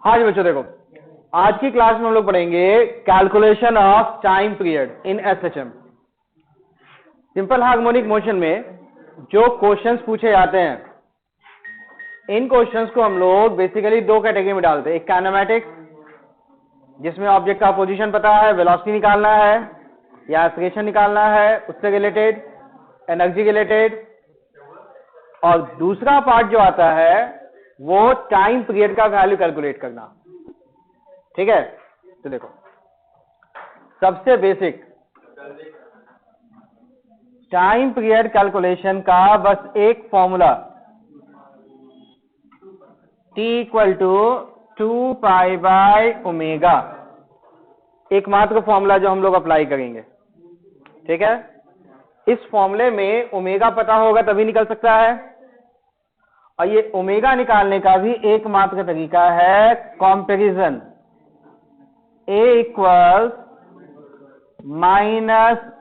हाँ जी बच्चों, देखो आज की क्लास में हम लोग पढ़ेंगे calculation of time period in SHM. Simple harmonic motion में जो क्वेश्चंस पूछे जाते हैं, इन क्वेश्चंस को हम लोग बेसिकली दो कैटेगरी में डालते हैं। एक काइनेमैटिक्स, जिसमें ऑब्जेक्ट का पोजीशन पता है, वेलोसिटी निकालना है या एक्सेलरेशन निकालना है, उससे रिलेटेड, एनर्जी रिलेटेड। और दूसरा पार्ट जो आता है वो टाइम पीरियड का वैल्यू कैलकुलेट करना। ठीक है, तो देखो सबसे बेसिक टाइम पीरियड कैलकुलेशन का बस एक फॉर्मूला, T इक्वल टू 2π/ω, एकमात्र फॉर्मूला जो हम लोग अप्लाई करेंगे। ठीक है, इस फॉर्मूले में ओमेगा पता होगा तभी निकल सकता है, और ये ओमेगा निकालने का भी एकमात्र तरीका है कंपैरिजन। A equals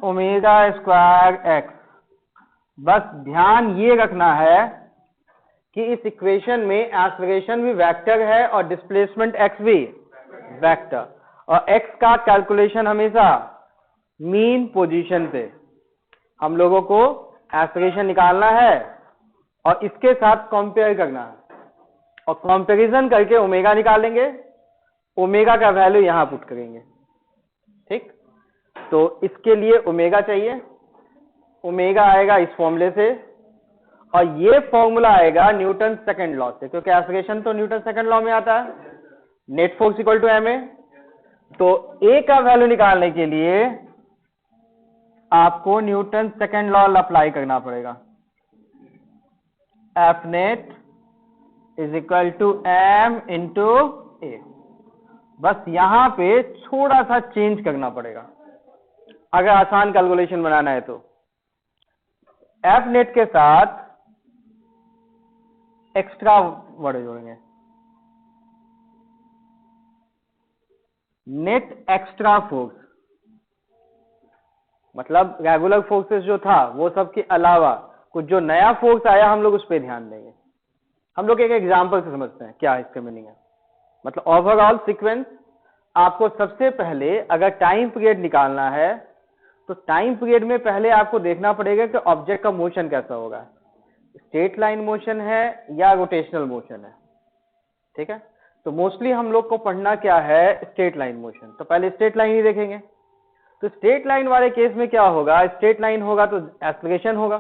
-ω²x। बस ध्यान ये रखना है कि इस इक्वेशन में एक्सेलरेशन भी वेक्टर है और डिस्प्लेसमेंट x भी वेक्टर, और x का कैलकुलेशन हमेशा मीन पोजीशन से। हम लोगों को एक्सेलरेशन निकालना है और इसके साथ कंपेयर करना है, और कंपैरिजन करके ओमेगा निकालेंगे, ओमेगा का वैल्यू यहां पुट करेंगे। ठीक, तो इसके लिए ओमेगा चाहिए, ओमेगा आएगा इस फॉर्मूले से, और ये फॉर्मूला आएगा न्यूटन सेकंड लॉ से, क्योंकि एक्सेलरेशन तो न्यूटन सेकंड लॉ में आता है, net force equal to ma। तो a का वैल्यू निकालने के लिए आपको न्यूटन सेकंड लॉ अप्लाई करना पड़ेगा। F net is equal to m into a। बस यहां पे थोड़ा सा चेंज करना पड़ेगा अगर आसान कैलकुलेशन बनाना है तो। F net के साथ एक्स्ट्रा वर्ड जोड़ेंगे, नेट एक्स्ट्रा फोर्स, मतलब रेगुलर फोर्सेस जो था वो सब के अलावा कुछ जो नया फोर्स आया हम लोग उस पर ध्यान देंगे। हम लोग एक एग्जांपल से समझते हैं क्या इसका मीनिंग है। मतलब ओवरऑल सीक्वेंस, आपको सबसे पहले अगर टाइम पीरियड निकालना है तो टाइम पीरियड में पहले आपको देखना पड़ेगा कि ऑब्जेक्ट का मोशन कैसा होगा, स्ट्रेट लाइन मोशन है या रोटेशनल मोशन है। ठीक है, तो मोस्टली हम लोग को पढ़ना क्या है, स्ट्रेट लाइन मोशन। तो पहले स्ट्रेट लाइन ही देखेंगे। तो स्ट्रेट लाइन वाले केस में क्या होगा, स्ट्रेट लाइन होगा तो एक्सेलरेशन होगा।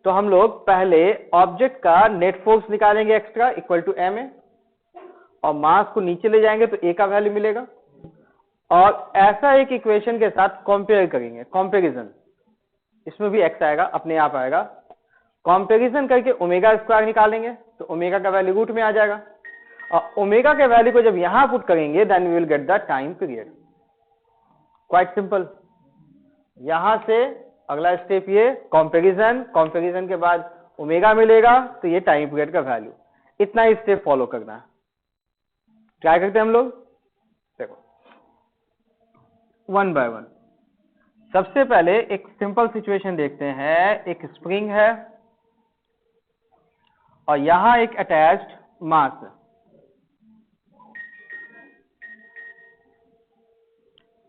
तो हम लोग पहले ऑब्जेक्ट का नेट फोर्स निकालेंगे एक्स्ट्रा इक्वल टू ma, और मास को नीचे ले जाएंगे तो a का वैल्यू मिलेगा, और ऐसा एक इक्वेशन के साथ कंपेयर करेंगे, कंपैरिजन। इसमें भी x आएगा, अपने आप आएगा। कंपैरिजन करके ओमेगा स्क्वायर निकालेंगे तो ओमेगा का वैल्यू रूट में आ जाएगा, और ओमेगा के वैल्यू को जब यहां पुट करेंगे then we will get the time period. Quite simple. यहां से अगला स्टेप ये कंपैरिजन, कंपैरिजन के बाद ओमेगा मिलेगा तो ये टाइम पीरियड का वैल्यू। इतना ही स्टेप फॉलो करना है। ट्राई करते हैं हम लोग। देखो 1 बाय 1। सबसे पहले एक सिंपल सिचुएशन देखते हैं। एक स्प्रिंग है और यहां एक अटैच्ड मास है।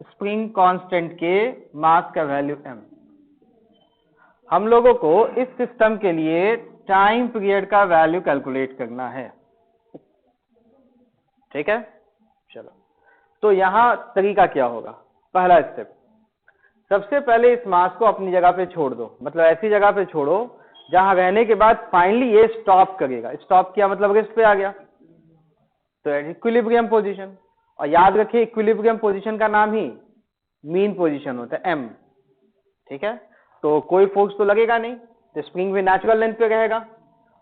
स्प्रिंग कांस्टेंट के मास का वैल्यू m। हम लोगों को इस सिस्टम के लिए टाइम पीरियड का वैल्यू कैलकुलेट करना है। ठीक है, चलो तो यहां तरीका क्या होगा। पहला स्टेप, सबसे पहले इस मास को अपनी जगह पे छोड़ दो, मतलब ऐसी जगह पे छोड़ो जहां रहने के बाद फाइनली ये स्टॉप करेगा। स्टॉप किया मतलब रेस्ट पे आ गया, तो इक्विलिब्रियम पोजीशन। और याद रखिए इक्विलिब्रियम पोजीशन का नाम ही मीन पोजीशन होता है, m। ठीक है, तो कोई फोर्स तो लगेगा नहीं, तो स्प्रिंग भी नेचुरल लेंथ पे रहेगा।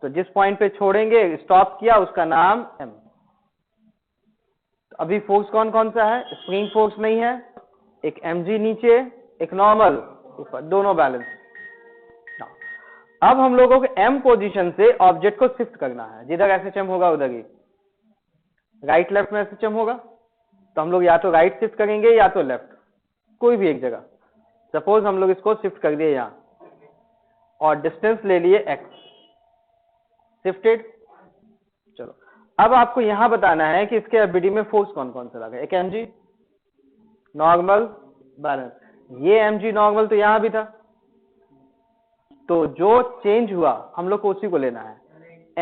तो जिस पॉइंट पे छोड़ेंगे, स्टॉप किया, उसका नाम m। तो अभी फोर्स कौन कौन सा है, स्प्रिंग फोर्स नहीं है, एक mg नीचे, एक नॉर्मल ऊपर, दोनों बैलेंस। अब हम लोगों को m पोजीशन से ऑब्जेक्ट को शिफ्ट करना है। जिधर एसएचएम होगा उधर ही, राइट लेफ्ट में एसएचएम होगा तो हम लोग या तो राइट शिफ्ट करेंगे या तो लेफ्ट, कोई भी एक जगह। सपोज हम लोग इसको शिफ्ट कर दिए यहां और डिस्टेंस ले लिए x, शिफ्टेड। चलो अब आपको यहां बताना है कि इसके एफबीडी में फोर्स कौन कौन सा लगा। एक mg नॉर्मल बैलेंस, ये mg नॉर्मल तो यहां भी था, तो जो चेंज हुआ हम लोग को उसी को लेना है।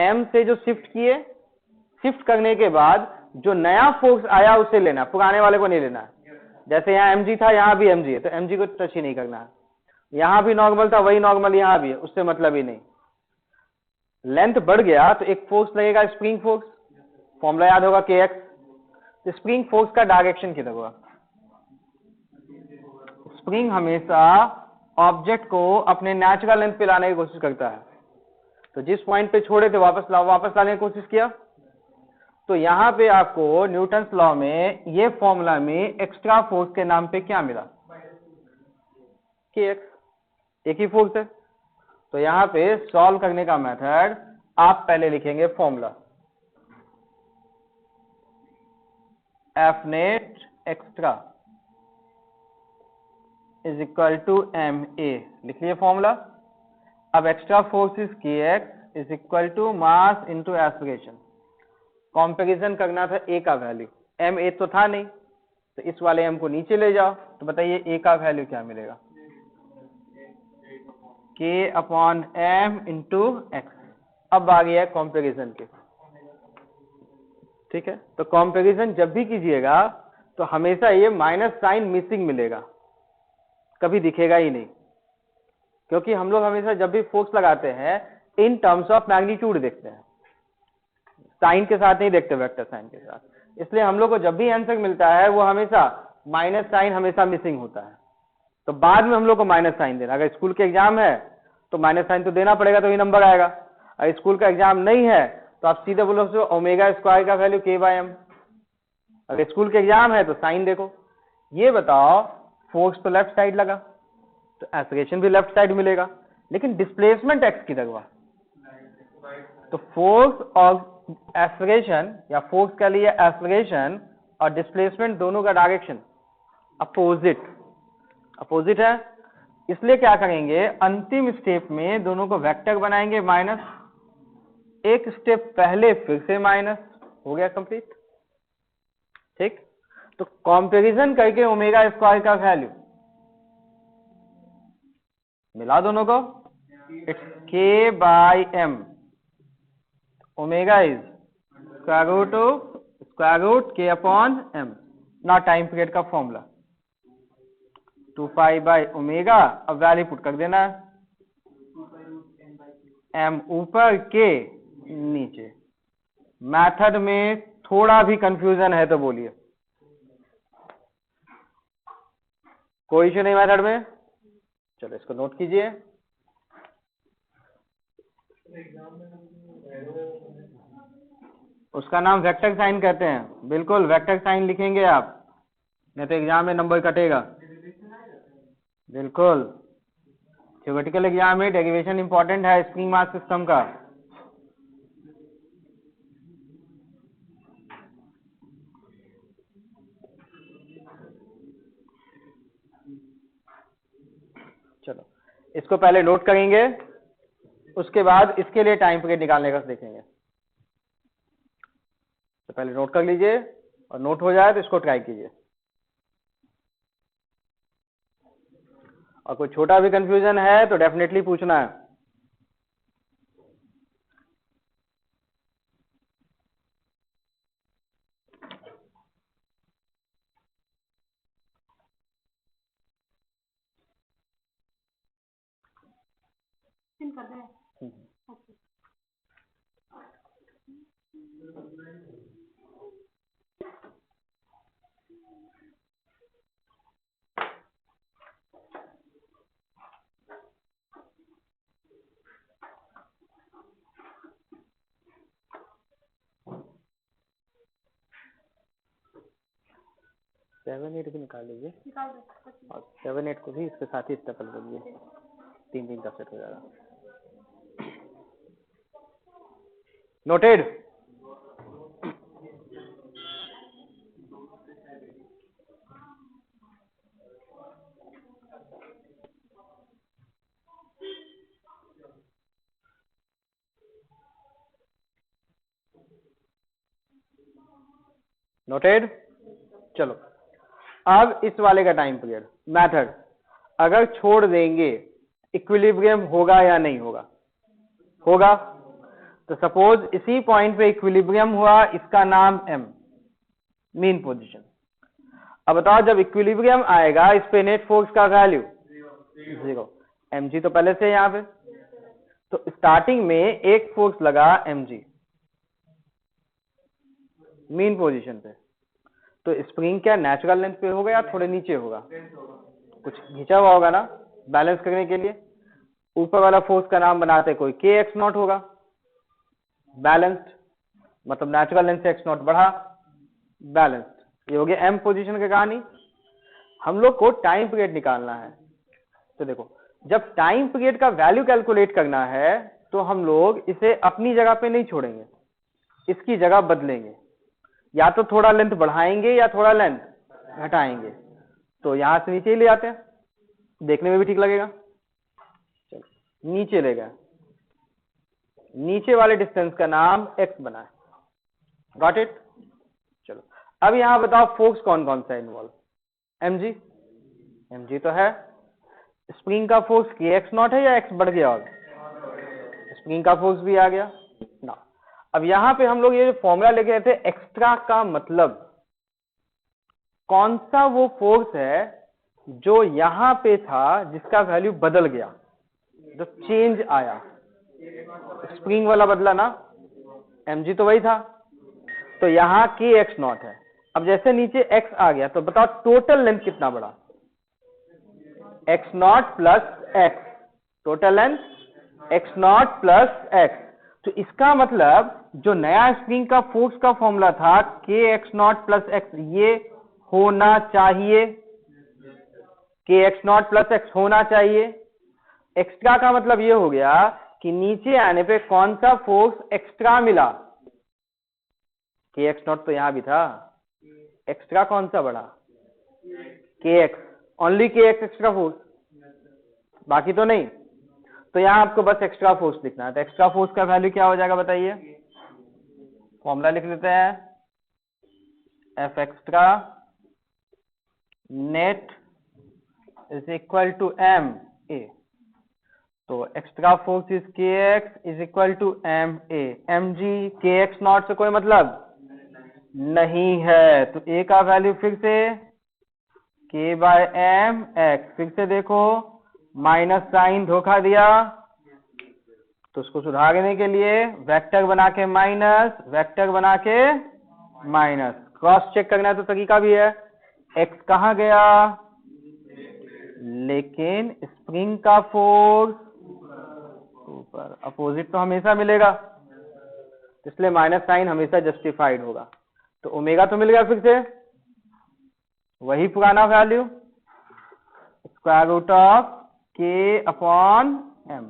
m से जो शिफ्ट किए, शिफ्ट करने के बाद जो नया फोर्स आया उसे लेना, पुराने वाले को नहीं लेना है। जैसे यहाँ mg था, यहाँ भी mg है, तो mg को टच ही नहीं करना है। यहाँ भी नॉर्मल था, वही नॉर्मल यहाँ भी है, उससे मतलब ही नहीं। लेंथ बढ़ गया तो एक फोर्स लगेगा, स्प्रिंग फोर्स, फॉर्मूला याद होगा kx। तो स्प्रिंग फोर्स का डायरेक्शन किधर होगा? स्प्रिंग हमेशा ऑब्जेक्ट को अपने नेचुरल लेंथ पे लाने की कोशिश करता है, तो जिस पॉइंट पे छोड़े थे वापस लाने की कोशिश किया। तो यहां पे आपको न्यूटन्स लॉ में ये फॉर्मूला में एक्स्ट्रा फोर्स के नाम पे क्या मिला? kx, एक ही फोर्स है। तो यहां पे सॉल्व करने का मेथड आप पहले लिखेंगे formula F net extra is equal to M A, लिख लिए फॉर्मूला। अब extra force is kx is equal to mass into aspiration. Comparison करना था ए का वैल्यू, एम ए तो था नहीं, तो इस वाले एम को नीचे ले जाओ, तो बताइए ए का वैल्यू क्या मिलेगा? k upon M into X. अब आ गया है कंपैरिजन के, ठीक है। तो कंपैरिजन जब भी कीजिएगा तो हमेशा ये माइनस साइन मिसिंग मिलेगा, कभी दिखेगा ही नहीं, क्योंकि हम लोग हमेशा जब भी फोर्स लगाते हैं इन टर्म्स ऑफ मैग्नीट्यूड देखते हैं, साइन के साथ नहीं देखते, वेक्टर साइन के साथ। इसलिए हम लोग को जब भी आंसर मिलता है वो हमेशा माइनस साइन हमेशा मिसिंग होता है, तो बाद में हम लोग को माइनस साइन देना। अगर स्कूल के एग्जाम है तो माइनस साइन तो देना पड़ेगा, तो ही नंबर आएगा। अगर स्कूल का एग्जाम नहीं है तो आप सीधे बोलो ओमेगा स्क्वायर का वैल्यू k बाय एम। अगर स्कूल के एग्जाम है तो साइन देखो। ये बताओ फोर्स तो लेफ्ट साइड लगा, तो एक्सेलरेशन भी लेफ्ट साइड मिलेगा, लेकिन डिस्प्लेसमेंट एक्स की जगह, तो फोर्स और एक्सेलरेशन या फोर्स का लिए एक्सेलरेशन और डिस्प्लेसमेंट दोनों का डायरेक्शन अपोजिट अपोजिट है। इसलिए क्या करेंगे, अंतिम स्टेप में दोनों को वेक्टर बनाएंगे माइनस, एक स्टेप पहले फिर से माइनस, हो गया कंप्लीट, ठीक। तो कंपैरिजन करके ओमेगा स्क्वायर का वैल्यू मिला दोनों को, it's k by M, omega is square root k upon M. ना टाइम पीरियड का फॉर्मूला 2 पाई बाई ओमेगा, अब वैल्यू पुट कर देना है, एम ऊपर के नीचे। मेथड में थोड़ा भी कंफ्यूजन है तो बोलिए, कोई इश्यू नहीं मेथड में? चलो इसको नोट कीजिए। उसका नाम वेक्टर साइन कहते हैं, बिल्कुल वेक्टर साइन लिखेंगे आप, नहीं तो एग्जाम में नंबर कटेगा। बिल्कुल, थ्योरेटिकल एग्जाम में डेरिवेशन इंपॉर्टेंट है स्प्रिंग मास सिस्टम का। चलो इसको पहले नोट करेंगे, उसके बाद इसके लिए टाइम पीरियड निकालने का देखेंगे। तो पहले नोट कर लीजिए, और नोट हो जाए तो इसको ट्राई कीजिए। और कोई छोटा भी कंफ्यूजन है तो डेफिनेटली पूछना है। सेवन एट भी निकाल लीजिए, और 7 8 को भी इसके साथ ही स्टेपल कर लीजिए, 3 3 का सेट हो जाएगा। नोटेड। नोटेड। चलो अब इस वाले का टाइम पीरियड मेथड अगर छोड़ देंगे इक्विलिब्रियम होगा या नहीं होगा? होगा। तो सपोज इसी पॉइंट पे इक्विलिब्रियम हुआ, इसका नाम m, मीन पोजीशन। अब बताओ जब इक्विलिब्रियम आएगा इस पे नेट फोर्स का वैल्यू 0, mg तो पहले से यहां पे, तो स्टार्टिंग में एक फोर्स लगा mg मीन पोजीशन पे, तो स्प्रिंग क्या नेचुरल लेंथ पे होगा या थोड़े नीचे होगा? कुछ खींचा हुआ होगा ना बैलेंस करने के लिए। ऊपर वाला फोर्स का नाम बनाते कोई kx0 होगा, बैलेंस्ड, मतलब नेचुरल लेंथ से x0 बढ़ा, बैलेंस्ड। ये हो गया m पोजीशन की कहानी। हम लोग को टाइम पीरियड निकालना है। तो देखो जब टाइम पीरियड का वैल्यू कैलकुलेट करना है तो हम लोग इसे अपनी जगह पे नहीं छोड़ेंगे, इसकी जगह बदलेंगे, या तो थोड़ा लेंथ बढ़ाएंगे या थोड़ा लेंथ घटाएंगे। तो यहां से नीचे ही ले आते हैं, देखने में भी ठीक लगेगा। चलो नीचे ले गए, नीचे वाले डिस्टेंस का नाम x बना है, गॉट इट। चलो अब यहां बताओ फोर्स कौन कौन सा इन्वॉल्व? mg तो है। स्प्रिंग का फोर्स kx0 है या x बढ़ गया? और स्प्रिंग का फोर्स भी आ गया ना। अब यहां पे हम लोग ये जो फॉर्मूला लेके आए थे एक्स्ट्रा का मतलब कौन सा वो फोर्स है जो यहां पे था जिसका वैल्यू बदल गया, जो चेंज आया। स्प्रिंग वाला बदला ना, mg तो वही था, तो यहां kx0 है। अब जैसे नीचे x आ गया तो बताओ टोटल लेंथ कितना बढ़ा? x0 plus x, total length x0 plus x। तो इसका मतलब जो नया स्प्रिंग का फोर्स का फॉर्मूला था kx0 प्लस x, ये होना चाहिए, kx0 प्लस x होना चाहिए। एक्स्ट्रा का मतलब ये हो गया कि नीचे आने पे कौन सा फोर्स एक्स्ट्रा मिला? kx0 तो यहां भी था, एक्स्ट्रा कौन सा बढ़ा? kx, only kx extra force, बाकी तो नहीं। तो यहां आपको बस एक्स्ट्रा फोर्स लिखना है। तो एक्स्ट्रा फोर्स का वैल्यू क्या हो जाएगा बताइए? फॉर्मूला लिख लेते हैं, F extra net is equal to M A. तो extra force is K X is equal to M A. M G K X not से कोई मतलब नहीं है, तो ए का वैल्यू फिर से के बाय एम एक्स। फिर से देखो माइनस साइन धोखा दिया, तो उसको सुधारने के लिए वेक्टर बना के माइनस, वेक्टर बना के माइनस, क्रॉस चेक करना है तो तरीका भी है। एक्स कहां गया? लेकिन स्प्रिंग का फोर्स ऊपर, अपोजिट तो हमेशा मिलेगा, इसलिए माइनस साइन हमेशा जस्टिफाइड होगा। तो ओमेगा तो मिल गया, फिर से वही पुराना value square root of K upon M.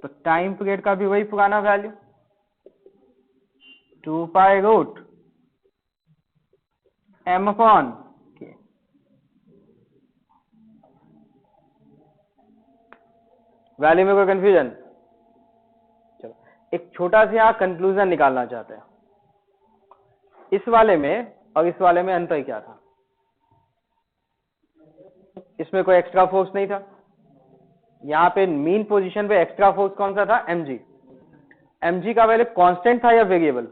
तो टाइम पीरियड का भी वही पुराना value 2 pi root M upon K. Value में कोई कंफ्यूजन? चलो एक छोटा सा यहाँ कंक्लूजन निकालना चाहते हैं। इस वाले में और इस वाले में अंतर क्या था? इसमें कोई एक्स्ट्रा फोर्स नहीं था, यहाँ पे मीन पोजीशन पे एक्स्ट्रा फोर्स कौन सा था? mg। mg का वैल्यू कांस्टेंट था या वेरिएबल?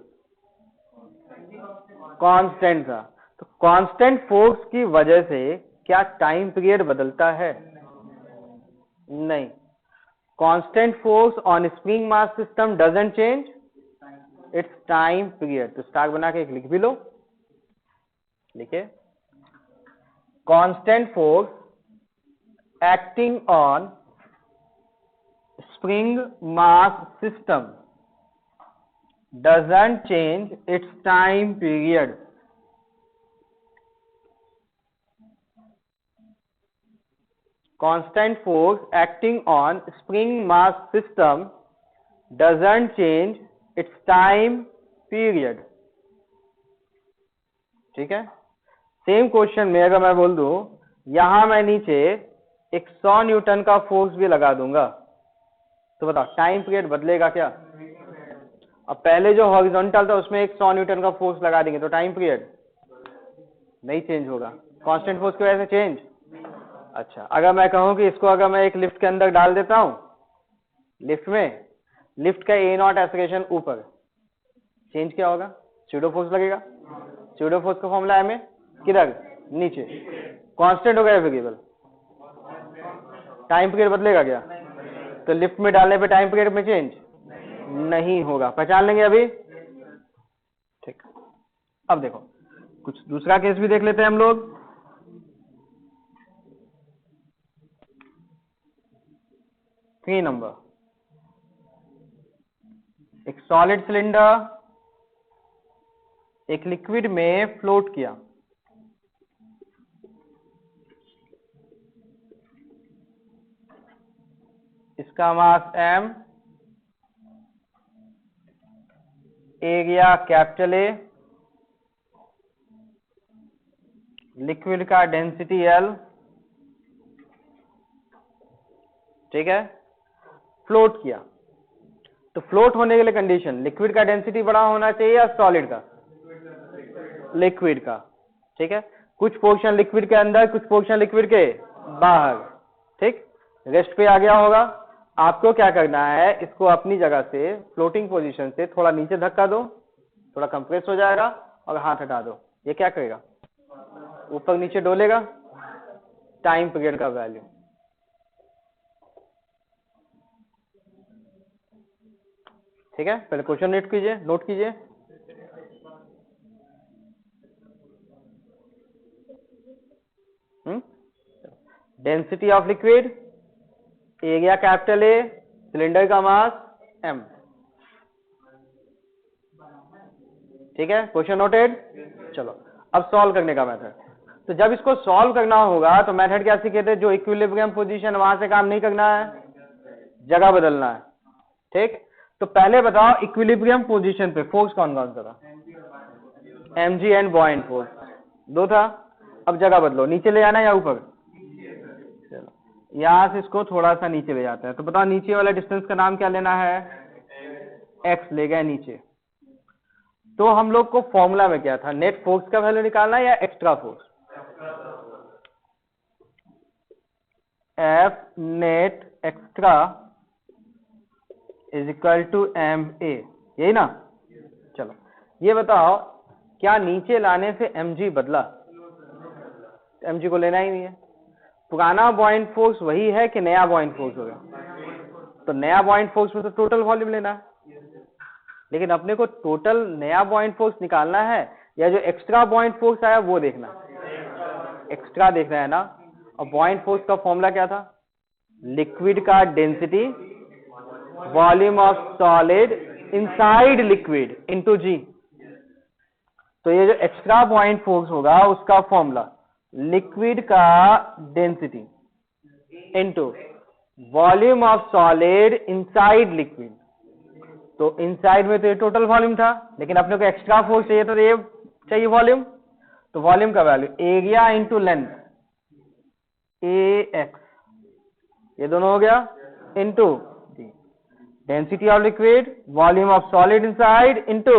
कांस्टेंट था। तो कांस्टेंट फोर्स की वजह से क्या टाइम पीरियड बदलता है? नहीं। Constant force on spring mass system doesn't change it's time period. तो स्टार बना के एक लिख भी लो, लिखे constant force acting on spring mass system doesn't change its time period. Constant force acting on spring mass system doesn't change its time period. ठीक है। Same question में अगर मैं बोल दूं यहां मैं नीचे एक 100 न्यूटन का फोर्स भी लगा दूंगा, तो बताओ टाइम पीरियड बदलेगा क्या? अब पहले जो हॉरिजॉन्टल था उसमें एक 100 न्यूटन का फोर्स लगा देंगे तो टाइम पीरियड नहीं चेंज होगा, कांस्टेंट फोर्स की वजह से चेंज। अच्छा, अगर मैं कहूं कि इसको अगर मैं एक लिफ्ट के अंदर डाल देता हूं, लिफ्ट में, लिफ्ट का ए नॉट एक्सेलरेशन ऊपर, चेंज क्या होगा? स्यूडो फोर्स लगेगा। स्यूडो फोर्स का फॉर्मूला है में किधर? नीचे। कांस्टेंट होगा या वेरिएबल? टाइम पीरियड बदलेगा क्या? तो लिफ्ट में डालने पे टाइम पीरियड में चेंज नहीं होगा। पहचान लेंगे अभी? ठीक। अब देखो कुछ दूसरा केस भी देख लेते हैं हम लोग। 3 नंबर, एक सॉलिड सिलेंडर एक लिक्विड में फ्लोट किया। इसका मास m, area capital A, liquid का डेंसिटी L, ठीक है। फ्लोट किया, तो फ्लोट होने के लिए कंडीशन, लिक्विड का डेंसिटी बड़ा होना चाहिए या सॉलिड का? लिक्विड का, ठीक है। कुछ पोर्शन लिक्विड के अंदर, कुछ पोर्शन लिक्विड के बाहर, ठीक। रेस्ट पे आ गया होगा। आपको क्या करना है, इसको अपनी जगह से फ्लोटिंग पोजीशन से थोड़ा नीचे धक्का दो, थोड़ा कंप्रेस हो जाएगा, और हाथ हटा दो। ये क्या करेगा? ऊपर नीचे डोलेगा। टाइम पीरियड का वैल्यू, ठीक है। पहले क्वेश्चन नोट कीजिए। Density of liquid, area capital A, cylinder का मास m, ठीक है। Question noted. चलो अब सॉल्व करने का मेथड। तो जब इसको सॉल्व करना होगा तो मेथड क्या सीखे थे? जो इक्विलिब्रियम पोजीशन, वहां से काम नहीं करना है, जगह बदलना है, ठीक। तो पहले बताओ इक्विलिब्रियम पोजीशन पे फोर्स कौन कौन सा था? mg एंड बॉइंट फोर्स, 2 था। अब जगह बदलो, नीचे ले जाना है या ऊपर? चलो यहां से इसको थोड़ा सा नीचे ले जाते हैं। तो बताओ नीचे वाला डिस्टेंस का नाम क्या लेना है? x ले गए नीचे। तो हम लोग को फॉर्मूला में क्या था? नेट फोर्स का वैल्यू निकालना है या extra force? F net extra is equal to M A, यही ना? चलो ये बताओ, क्या नीचे लाने से mg बदला? mg को लेना ही नहीं है। पुराना बॉइंट फोर्स वही है कि नया बॉइंट फोर्स हो गया? तो नया बॉइंट फोर्स में तो टोटल वॉल्यूम लेना है, लेकिन अपने को टोटल नया बॉइंट फोर्स निकालना है या जो एक्स्ट्रा बॉइंट फोर्स आया वो देखना है? एक्स्ट्रा देखना है ना। और बॉइंट फोर्स का फॉर्मूला क्या था? लिक्विड का density volume of solid inside liquid into g. तो ये जो एक्स्ट्रा बॉइंट फोर्स होगा उसका फॉर्मूला लिक्विड का density into volume of solid inside liquid. तो इनसाइड में तो ये टोटल वॉल्यूम था, लेकिन अपने को एक्स्ट्रा फोर्स चाहिए तो ये चाहिए वॉल्यूम। तो वॉल्यूम का value area into length A x, ये दोनों हो गया, into density of liquid volume of solid inside into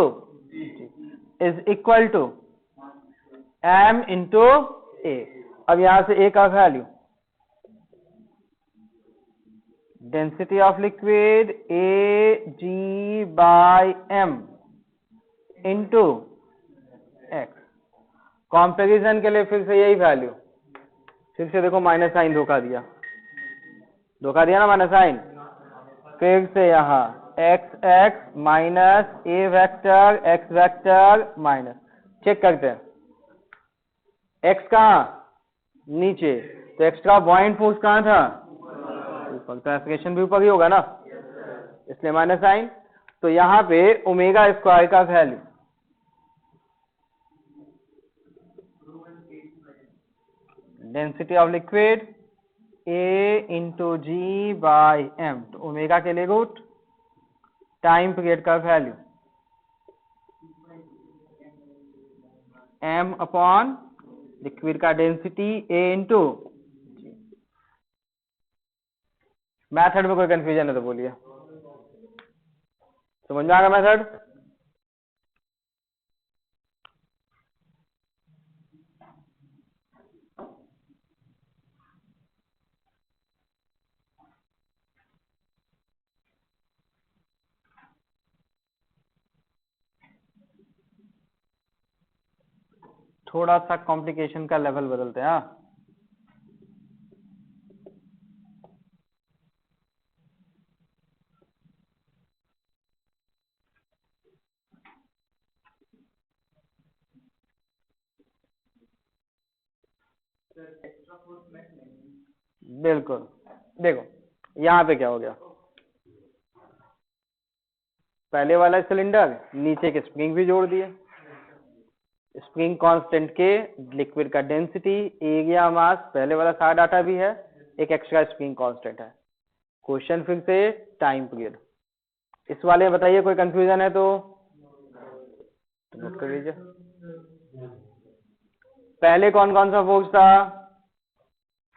is equal to m into a. अब यहां से ए का value, density of liquid a g by m into x. Comparison के लिए फिर से यही वैल्यू, फिर से देखो माइनस साइन धोखा दिया ना, माइनस साइन। फिर से यहां x x minus a vector x vector minus. Check करते हैं, एक्स कहां? नीचे। तो एक्स्ट्रा बॉइंट फोर्स कहां था? ऊपर। तो एक्सप्रेशन भी ऊपर ही होगा ना, इसलिए माइनस साइन। तो यहां पे ओमेगा स्क्वायर का value density of liquid A into G by M, तो ओमेगा के लिए रूट, टाइम पीरियड का वैल्यू एम अपॉन लिक्विड का डेंसिटी ए इंटू। मैथड में कोई कंफ्यूजन है तो बोलिए, समझ में आएगा मैथड? थोड़ा सा कॉम्प्लिकेशन का लेवल बदलते हैं। हाँ, बिल्कुल। देखो यहाँ पे क्या हो गया, पहले वाला सिलेंडर नीचे के स्प्रिंग भी जोड़ दिए, स्प्रिंग कांस्टेंट के लिक्विड का डेंसिटी, एरिया, मास, पहले वाला सारा डाटा भी है, एक एक्स्ट्रा स्प्रिंग कांस्टेंट है। क्वेश्चन फिर से टाइम पीरियड। इस वाले में बताइए कोई कंफ्यूजन है तो नोट कर लीजिए। पहले कौन कौन सा फोर्स था,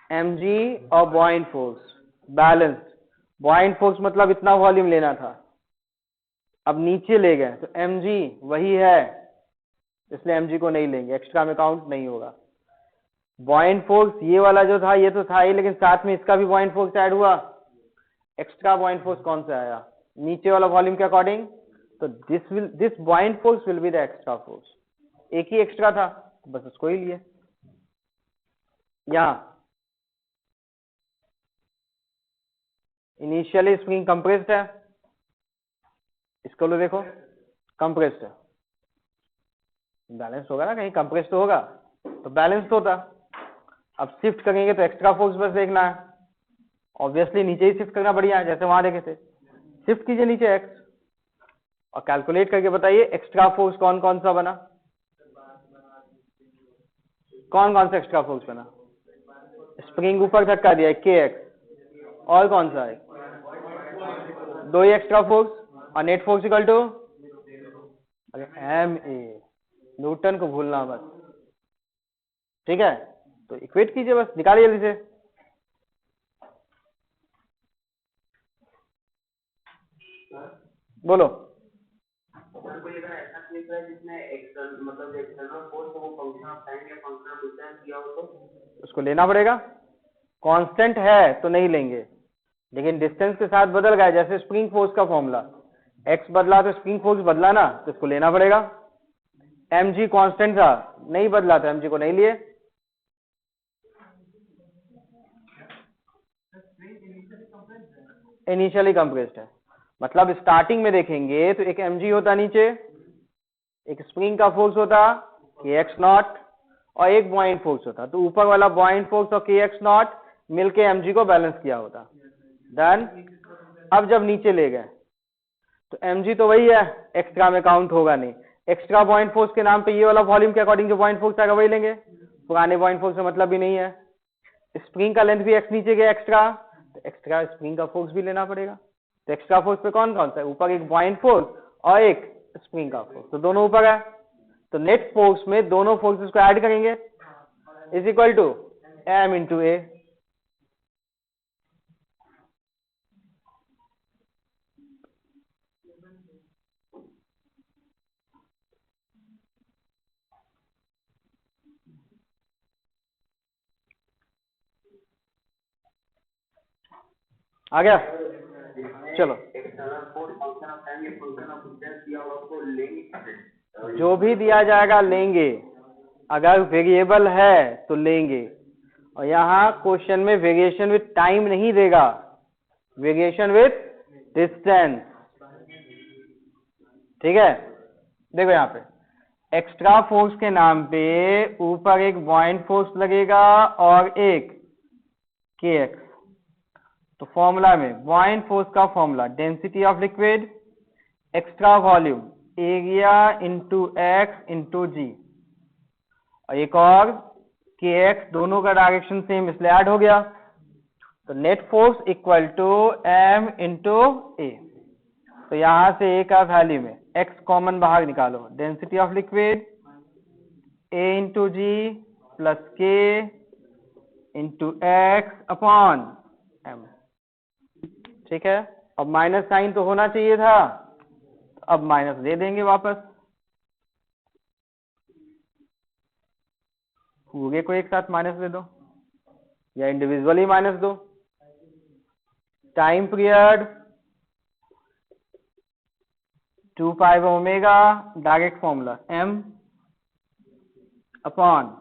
mg और बॉइंट फोर्स बैलेंस्ड। बॉइंट फोर्स मतलब इतना वॉल्यूम लेना था, अब नीचे ले गए तो mg वही है, इसलिए mg को नहीं लेंगे, एक्स्ट्रा में काउंट नहीं होगा। बॉइंट फोर्स ये वाला जो था ये तो था ही, लेकिन साथ में इसका भी बॉइंट फोर्स ऐड हुआ। एक्स्ट्रा बॉइंट फोर्स कौन सा आया, नीचे वाला वॉल्यूम के अकॉर्डिंग, तो this बॉइंट force will be the extra force. एक ही एक्स्ट्रा था बस उसको ही लिए। यहां इनिशियली स्प्रिंग कंप्रेस्ड है, इसको लो देखो कंप्रेस्ड है, बैलेंस होगा ना, कहीं कंप्रेस्ड तो होगा तो बैलेंस होता। अब शिफ्ट करेंगे तो एक्स्ट्रा फोर्स बस देखना है, ऑब्वियसली नीचे ही शिफ्ट करना बढ़िया है, जैसे वहां देखे थे। शिफ्ट कीजिए नीचे एक्स और कैलकुलेट करके बताइए एक्स्ट्रा फोर्स कौन कौन सा बना, कौन कौन सा एक्स्ट्रा फोर्स बना। स्प्रिंग ऊपर धक्का दिया के एक्स, और कौन सा है, दो ही एक्स्ट्रा फोर्स, और net force equal to M A, Newton को भूलना मत, ठीक है। तो इक्वेट कीजिए, बस निकालिए जल्दी से। बोलो। उसको लेना पड़ेगा, कांस्टेंट है तो नहीं लेंगे, लेकिन डिस्टेंस के साथ बदल गया, जैसे स्प्रिंग फोर्स का फॉर्मूला एक्स बदला तो स्प्रिंग फोर्स बदला ना, तो इसको लेना पड़ेगा। mg कांस्टेंट था, नहीं बदला तो mg को नहीं लिए। इनिशियली कंप्रेस्ड है, मतलब स्टार्टिंग में देखेंगे तो एक mg होता नीचे, एक स्प्रिंग का फोर्स होता kx नॉट, और एक बॉइंट फोर्स होता, तो ऊपर वाला बॉइंट फोर्स और kx नॉट मिलके mg को बैलेंस किया होता। डन। अब जब नीचे ले गए तो mg तो वही है, एक्स्ट्रा में काउंट होगा नहीं, एक्स्ट्रा बॉइंट फोर्स के नाम पे ये वाला वॉल्यूम के अकॉर्डिंग जो बॉइंट फोर्स आएगा वही लेंगे, पुराने बॉइंट फोर्स से मतलब भी नहीं है। स्प्रिंग का लेंथ भी एक्स नीचे गया एक्स्ट्रा, तो एक्स्ट्रा स्प्रिंग का फोर्स भी लेना पड़ेगा। तो एक्स्ट्रा फोर्स पे कौन कौन सा है, ऊपर एक बॉइंट फोर्स और एक स्प्रिंग का फोर्स, तो दोनों ऊपर है, तो नेट फोर्स में दोनों फोर्सेस को ऐड करेंगे, is equal to m into a. आ गया, चलो। जो भी दिया जाएगा लेंगे, अगर वेरिएबल है तो लेंगे, और यहाँ क्वेश्चन में वेरिएशन विथ टाइम नहीं देगा, वेरिएशन विथ डिस्टेंस, ठीक है। देखो यहाँ पे एक्स्ट्रा फोर्स के नाम पे ऊपर एक बॉइंट फोर्स लगेगा और एक के एक्स, तो फॉर्मूला में बॉइंट फोर्स का formula density of liquid, extra volume area into x into g, और एक और के एक्स, दोनों का डायरेक्शन सेम इसलिए ऐड हो गया, तो net force equal to m into a. तो यहां से ए का वैल्यू में एक्स कॉमन बाहर निकालो, density of liquid A into G plus K into X upon M, ठीक है। अब माइनस साइन तो होना चाहिए था, अब माइनस दे देंगे वापस, पूरे को एक साथ माइनस दे दो या इंडिविजुअली माइनस दो। Time period 2 pi omega, direct formula m upon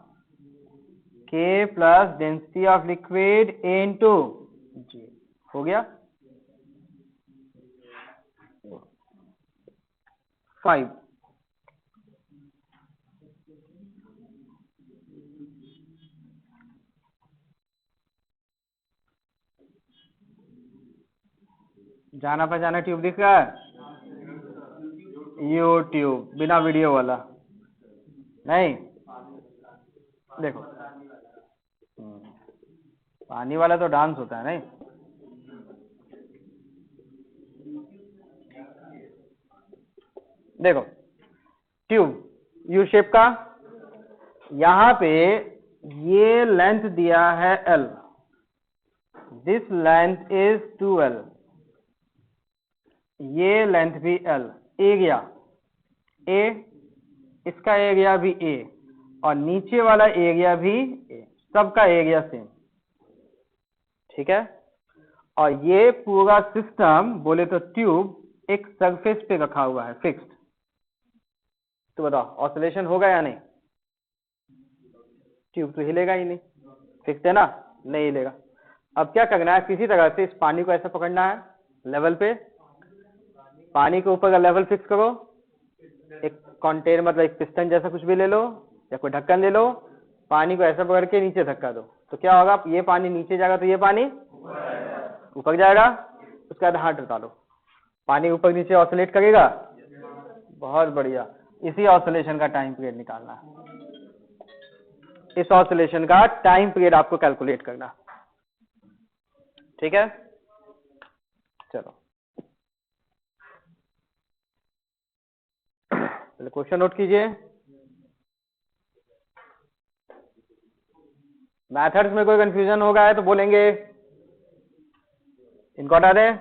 K plus density of liquid A into G। हो गया 5। जाना पहचाना ट्यूब दिख रहा है? यूट्यूब बिना वीडियो वाला नहीं। देखो पानी वाला तो डांस होता है नहीं। देखो ट्यूब यू शेप का, यहां पे ये लेंथ दिया है L, this length is 2L, ये लेंथ भी L, एरिया A, इसका एरिया भी A और नीचे वाला एरिया भी A, सबका एरिया सेम, ठीक है। और ये पूरा सिस्टम बोले तो ट्यूब एक सरफेस पे रखा हुआ है फिक्स्ड। तो बताओ ऑसिलेशन होगा या नहीं? ट्यूब तो हिलेगा ही नहीं, फिक्स्ड है ना, नहीं हिलेगा। अब क्या करना है, किसी तरह से इस पानी को ऐसा पकड़ना है लेवल पे, पानी के ऊपर का लेवल फिक्स करो, एक कंटेनर मतलब एक पिस्टन जैसा कुछ भी ले लो या कोई ढक्कन ले लो, पानी को ऐसा पकड़ के नीचे धक्का दो, तो क्या होगा, ये पानी नीचे जाएगा तो ये पानी ऊपर जाएगा, उसके बाद हाथ हटा लो, पानी ऊपर नीचे ऑसिलेट करेगा। बहुत बढ़िया, इसी ऑसिलेशन का टाइम पीरियड निकालना है, इस ऑसिलेशन का टाइम पीरियड आपको कैलकुलेट करना, ठीक है। चलो क्वेश्चन नोट कीजिए। मैथड्स में कोई कंफ्यूजन होगा है तो बोलेंगे, इनको हटा दें,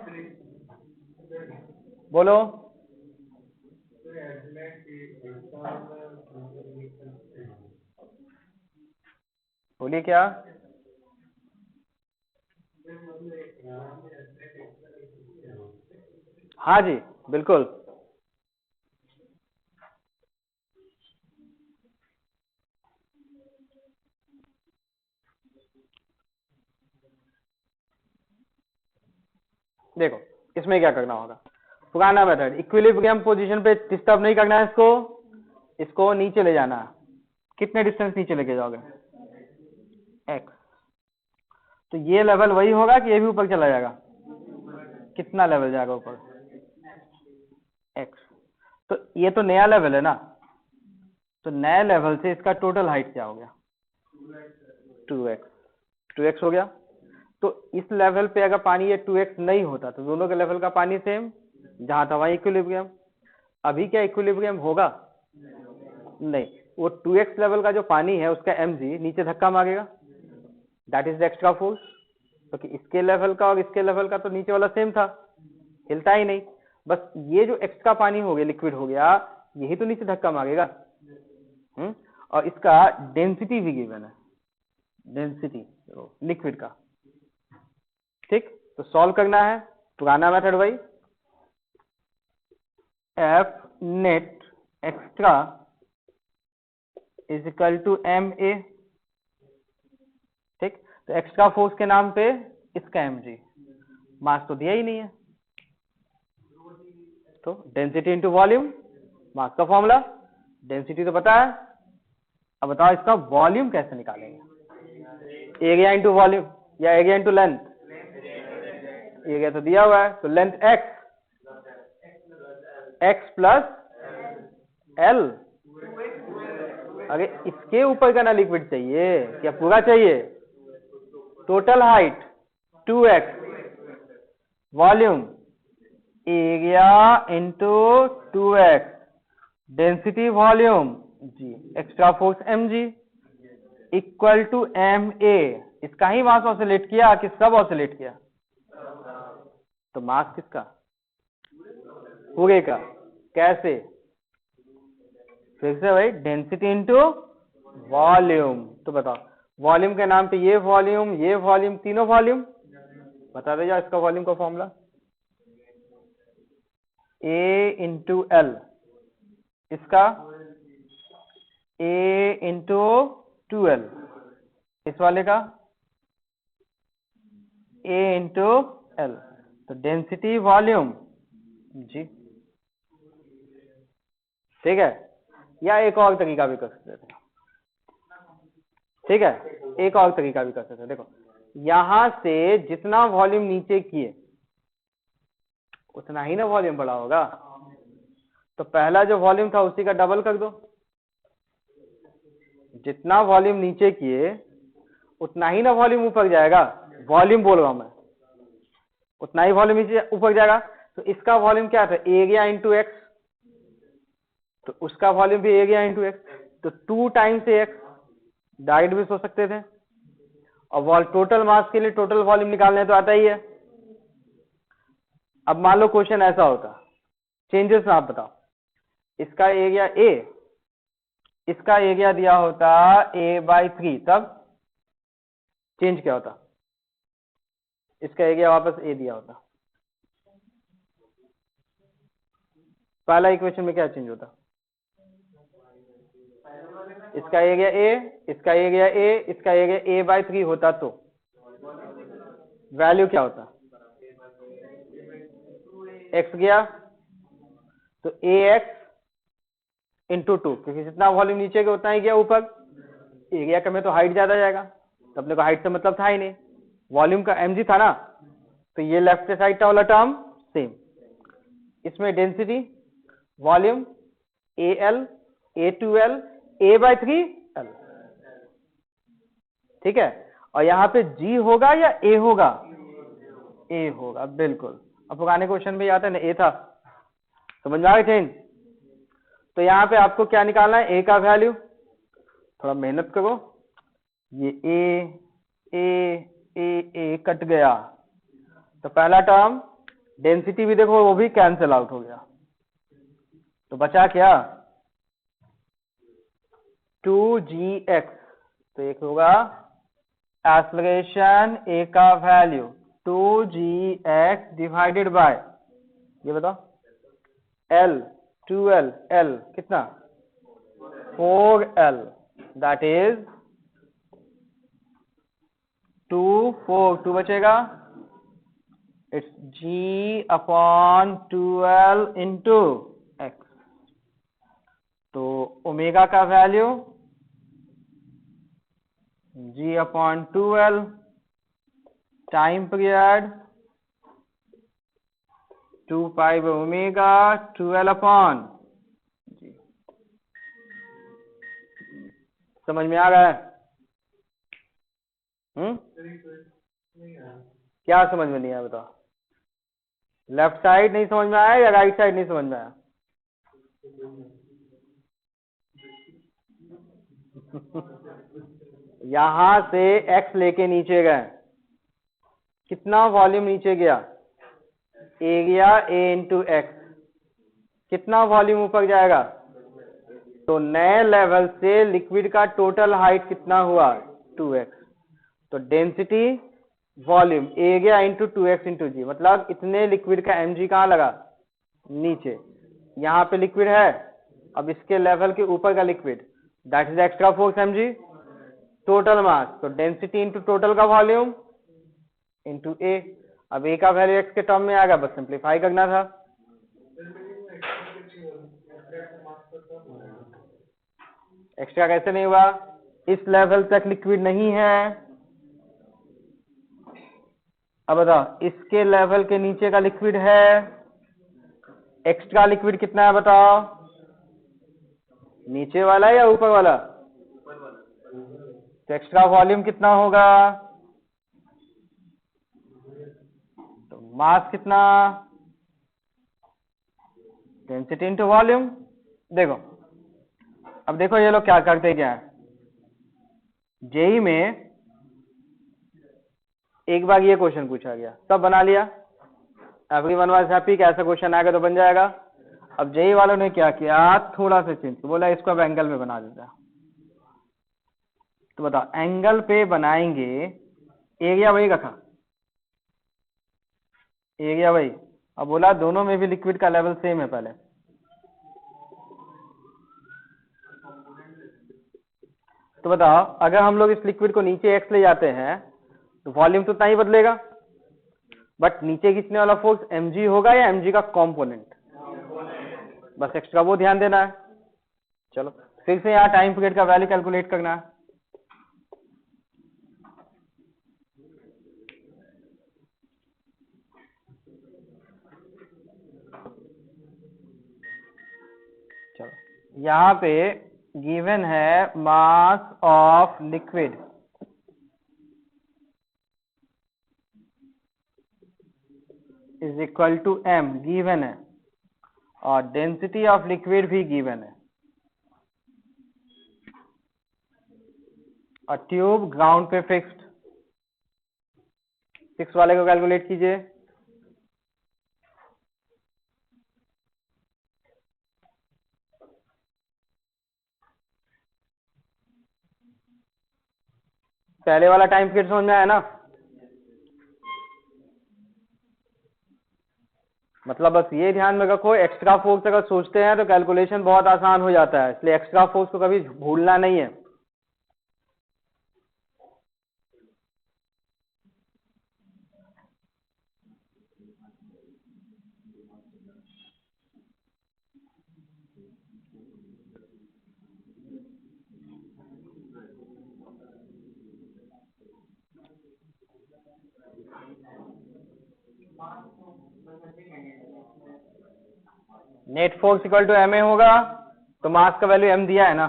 बोलो। बोलिए क्या? हाँ जी बिल्कुल। देखो इसमें क्या करना होगा, पुराना मेथड, इक्विलिब्रियम पोजीशन पे डिस्टर्ब नहीं करना है इसको, इसको नीचे ले जाना है। कितने डिस्टेंस नीचे लेके जाओगे? x। तो ये लेवल वही होगा कि ये भी ऊपर चला जाएगा? कितना लेवल जाएगा ऊपर? x। तो ये तो नया लेवल है ना, तो नए लेवल से इसका टोटल हाइट क्या हो गया? 2x। 2x हो गया। तो इस लेवल पे अगर पानी ये 2x नहीं होता तो दोनों के लेवल का पानी सेम, जहां था वहीं इक्विलिब्रियम। अभी क्या इक्विलिब्रियम होगा? नहीं, वो 2x लेवल का जो पानी है उसका mg नीचे धक्का मारेगा, that is the extra force. क्योंकि इसके लेवल का और इसके लेवल का तो नीचे वाला सेम था, हिलता ही नहीं, बस ये जो एक्स्ट्रा पानी हो गया, लिक्विड हो गया, यही तो नीचे धक्का मारेगा। और इसका डेंसिटी भी गिवन है, डेंसिटी लिक्विड का, ठीक। तो सॉल्व करना है, पुराना मेथड वही, F net extra is equal to M A, ठीक। तो एक्स्ट्रा फोर्स के नाम पे इसका mg, मास तो दिया ही नहीं है, तो डेंसिटी इंटू वॉल्यूम, मास का फॉर्मूला, डेंसिटी तो पता है। अब बताओ इसका वॉल्यूम कैसे निकालेंगे? एरिया इंटू वॉल्यूम या एरिया इंटू लेंथ? एरिया तो दिया हुआ है, तो लेंथ x प्लस l। अरे इसके ऊपर का ना लिक्विड चाहिए क्या पूरा चाहिए? Total height 2x, volume area into 2x, density volume G, extra force mg equal to ma। इसका ही मास ऑसिलेट किया कि सब ऑसिलेट किया? तो मास किसका? पूरे का। कैसे? फिर से भाई, डेंसिटी इंटू वॉल्यूम। तो बताओ वॉल्यूम के नाम पे ये वॉल्यूम, तीनों वॉल्यूम बता दे जाओ, इसका वॉल्यूम का फॉर्मूला A इंटू एल, इसका ए इंटू 2L, इस वाले का A इंटू एल, तो डेंसिटी वॉल्यूम जी, ठीक है। या एक और तरीका भी कर सकते थे, ठीक है, एक और तरीका भी कर सकते हैं। देखो यहां से जितना वॉल्यूम नीचे किए उतना ही ना वॉल्यूम बड़ा होगा, तो पहला जो वॉल्यूम था उसी का डबल कर दो। जितना वॉल्यूम नीचे किए उतना ही ना वॉल्यूम ऊपर जाएगा, वॉल्यूम बोल रहा हूं मैं, उतना ही वॉल्यूम नीचे ऊपर जाएगा। तो इसका वॉल्यूम क्या था, एरिया इंटू एक्स, तो उसका वॉल्यूम भी एरिया इंटू एक्स, तो 2 टाइम्स एक्स, डायरेक्ट भी सोच सकते थे। और वॉल टोटल मास के लिए टोटल वॉल्यूम निकालने तो आता ही है। अब मान लो क्वेश्चन ऐसा होता, चेंजेस आप बताओ, इसका एरिया ए, इसका एरिया दिया होता A/3, तब चेंज क्या होता, इसका एरिया वापस ए दिया होता। पहला इक्वेशन में क्या चेंज होता, इसका एरिया ए, इसका एरिया ए, इसका एरिया A/3 होता, तो वैल्यू क्या होता, एक्स गया तो AX इंटू 2, क्योंकि जितना वॉल्यूम नीचे गया उतना ही गया ऊपर, एरिया का में तो हाइट ज्यादा जाएगा, तो अपने को हाइट से मतलब था ही नहीं, वॉल्यूम का mg था ना, तो ये लेफ्ट साइड वाला टर्म सेम। इसमें density volume AL A2L A/3L, ठीक है। और यहाँ पे G होगा या A होगा, A होगा, बिल्कुल। अब पुराने क्वेश्चन में आता है ना A था, समझ में आ गए चेंज। तो यहाँ पे आपको क्या निकालना है, A का वैल्यू, थोड़ा मेहनत करो, ये ए कट गया, तो पहला टर्म डेंसिटी भी देखो वो भी कैंसिल आउट हो गया, तो बचा क्या 2gx, तो एक होगा एक्सेलरेशन A का वैल्यू 2gx डिवाइडेड बाय, ये बताओ L 2L, L कितना 4L, दैट इज 2 4 2 बचेगा, इट्स G/12 इंटू एक्स। तो ओमेगा का value G/12, time period 2 pi omega 12 जी। समझ में आ रहा है? क्या समझ में नहीं आया बताओ, लेफ्ट साइड नहीं समझ में आया या राइट साइड नहीं समझ में आया? यहां से x लेके नीचे गए, कितना वॉल्यूम नीचे गया, एरिया A इंटू एक्स, कितना वॉल्यूम ऊपर जाएगा, तो नए लेवल से लिक्विड का टोटल हाइट कितना हुआ 2x, तो density volume area into 2x into g, मतलब इतने लिक्विड का mg कहाँ लगा, नीचे। यहाँ पे लिक्विड है, अब इसके लेवल के ऊपर का liquid, that is extra force mg, total mass, तो डेंसिटी इंटू टोटल का वॉल्यूम इंटू ए। अब ए का वैल्यू एक्स के टर्म में आ गया, बस सिंप्लीफाई करना था। एक्स्ट्रा कैसे नहीं हुआ, इस लेवल तक लिक्विड नहीं है। अब बताओ इसके लेवल के नीचे का लिक्विड है, एक्स्ट्रा लिक्विड कितना है बताओ, नीचे वाला या ऊपर वाला, तो एक्स्ट्रा वॉल्यूम कितना होगा, तो मास कितना, डेंसिटी इंटू वॉल्यूम। देखो अब देखो ये लोग क्या करते क्या है, जेई में एक बार ये क्वेश्चन पूछा गया, सब बना लिया, एवरीवन वाज हैप्पी कि ऐसा क्वेश्चन आएगा तो बन जाएगा। अब जेई वालों ने क्या किया, थोड़ा सा चेंज, बोला इसको अब एंगल पे बना देता है। तो बताओ एंगल पे बनाएंगे, एरिया वही रखा, एरिया वही, अब बोला दोनों में भी लिक्विड का लेवल सेम है पहले, तो बताओ अगर हम लोग इस लिक्विड को नीचे x ले जाते हैं तो वॉल्यूम तो उतना ही बदलेगा, बट नीचे खींचने वाला फोर्स mg होगा या mg का कॉम्पोनेंट, बस एक्स्ट्रा वो ध्यान देना है। चलो फिर से यहाँ टाइम पीरियड का वैल्यू कैलकुलेट करना है। चलो यहाँ पे गिवन है mass of liquid is equal to m given है, और डेंसिटी ऑफ लिक्विड भी गिवन है, और ट्यूब ग्राउंड पे फिक्स वाले को कैलकुलेट कीजिए। पहले वाला टाइम पीरियड समझ में आया ना? मतलब बस ये ध्यान में रखो, एक्स्ट्रा फोर्स अगर सोचते हैं तो कैलकुलेशन बहुत आसान हो जाता है, इसलिए एक्स्ट्रा फोर्स को कभी भूलना नहीं है। Net force equal to M A होगा, तो मास का वैल्यू एम दिया है ना,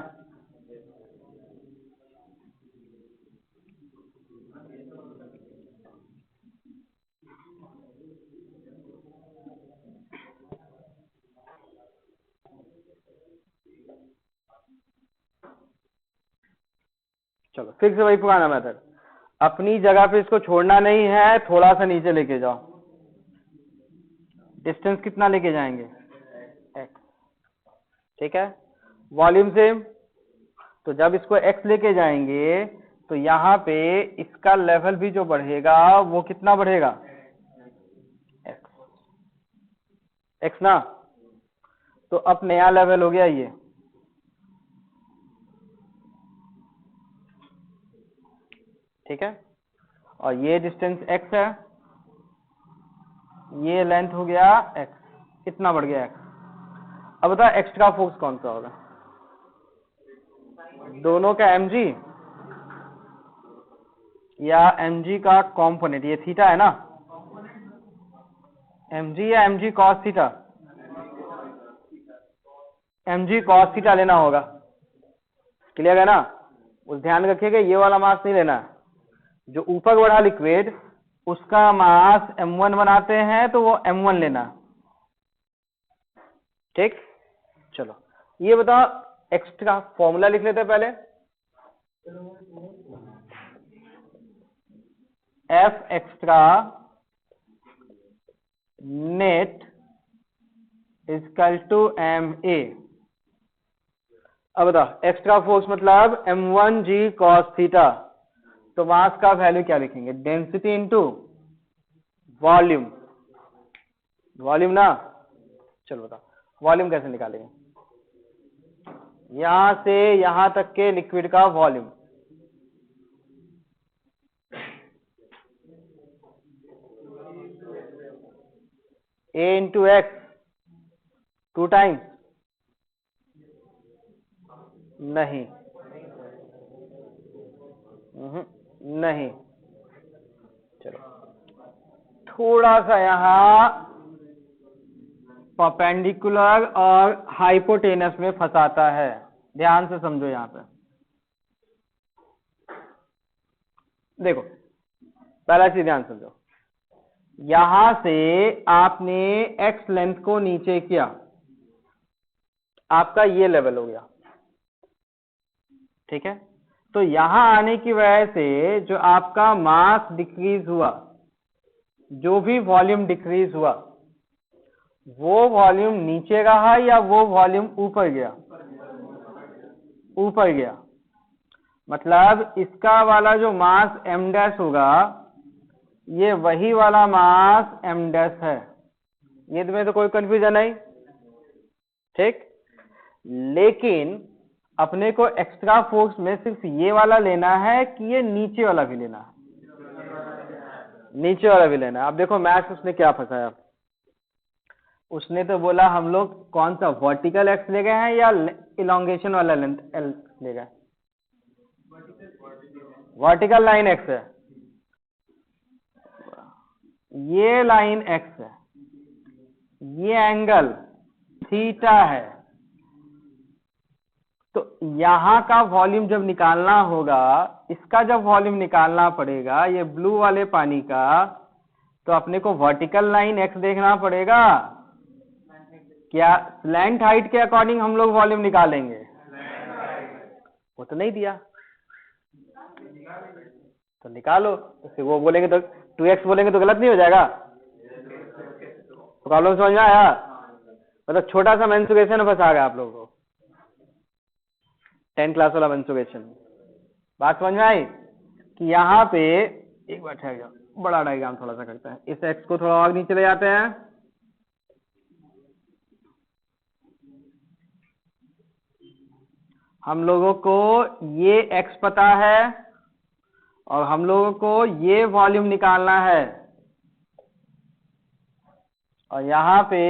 चलो फिर से वही पुराना मेथड, अपनी जगह पे इसको छोड़ना नहीं है, थोड़ा सा नीचे लेके जाओ। डिस्टेंस कितना लेके जाएंगे? x, ठीक है। वॉल्यूम सेम, तो जब इसको x लेके जाएंगे तो यहाँ पे इसका लेवल भी जो बढ़ेगा वो कितना बढ़ेगा? x ना, तो अब नया लेवल हो गया ये, ठीक है। और ये डिस्टेंस x है, ये लेंथ हो गया x, कितना बढ़ गया x। अब बताओ एक्स्ट्रा फोर्स कौन सा होगा? दोनों का mg या mg का कॉम्पोनेंट, ये थीटा है ना, mg या mg cos theta? mg cos theta लेना होगा, क्लियर है ना। उस ध्यान रखिएगा ये वाला मास नहीं लेना है, जो ऊपर बढ़ा लिक्विड उसका मास m1 बनाते हैं तो वो m1 लेना, ठीक। चलो ये बताओ एक्स्ट्रा फॉर्मूला लिख लेते हैं पहले, F extra net equal to ma। अब बताओ एक्स्ट्रा फोर्स मतलब m1g cos थीटा, तो मास का वैल्यू क्या लिखेंगे? डेंसिटी इनटू वॉल्यूम, वॉल्यूम ना। चलो बताओ वॉल्यूम कैसे निकालेंगे? यहां से यहां तक के लिक्विड का volume, a into x 2 times, नहीं नहीं। चलो थोड़ा सा यहां परपेंडिकुलर और हाइपोटेनस में फंसाता है, ध्यान से समझो। यहां पे देखो पहला चीज ध्यान समझो, यहां से आपने x लेंथ को नीचे किया, आपका ये लेवल हो गया, ठीक है। तो यहां आने की वजह से जो आपका मास डिक्रीज हुआ, जो भी वॉल्यूम डिक्रीज हुआ, वो वॉल्यूम नीचे रहा या वो वॉल्यूम ऊपर गया? ऊपर गया। मतलब इसका वाला जो मास m डैश होगा, ये वही वाला मास m डैश है, ये में तो कोई कंफ्यूजन नहीं, ठीक। लेकिन अपने को एक्स्ट्रा फोर्स में सिर्फ ये वाला लेना है कि ये नीचे वाला भी लेना है? नीचे वाला भी लेना है। अब देखो मैथ्स उसने क्या फंसाया, उसने तो बोला हम लोग कौन सा वर्टिकल एक्स ले गए हैं या इलोंगेशन वाला लेंथ एल ले गए? वर्टिकल लाइन एक्स है, ये लाइन एक्स है, ये एंगल थीटा है। तो यहां का वॉल्यूम जब निकालना होगा, इसका जब वॉल्यूम निकालना पड़ेगा ये ब्लू वाले पानी का, तो अपने को वर्टिकल लाइन एक्स देखना पड़ेगा क्या स्लैंट हाइट के अकॉर्डिंग हम लोग वॉल्यूम निकालेंगे? वो तो नहीं दिया, तो निकालो। तो फिर वो बोलेंगे तो 2x बोलेंगे तो गलत नहीं हो जाएगा? तो प्रॉब्लम समझ में आया? मतलब छोटा सा मेंसुरेशन फंसा गया आप लोगों को, 10 क्लास वाला मेंसुरेशन। बात समझ में आई कि यहाँ पे एक बार ठहर जाओ, बड़ा डायग्राम थोड़ा सा करते हैं। इस x को थोड़ा और नीचे ले जाते हैं, हम लोगों को ये x पता है और हम लोगों को ये वॉल्यूम निकालना है, और यहाँ पे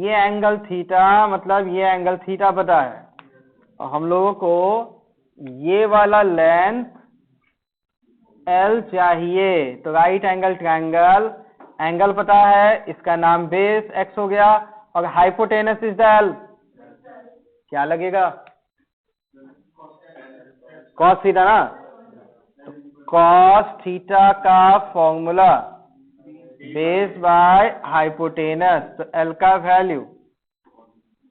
ये एंगल थीटा, मतलब ये एंगल थीटा पता है, और हम लोगों को ये वाला लेंथ L चाहिए। तो राइट एंगल ट्रायंगल, एंगल पता है, इसका नाम बेस x हो गया, और हाइपोटेनस इज द L, क्या लगेगा? कॉस थीटा ना। तो कॉस थीटा का फॉर्मूला बेस बाय हाइपोटेनस, तो L का value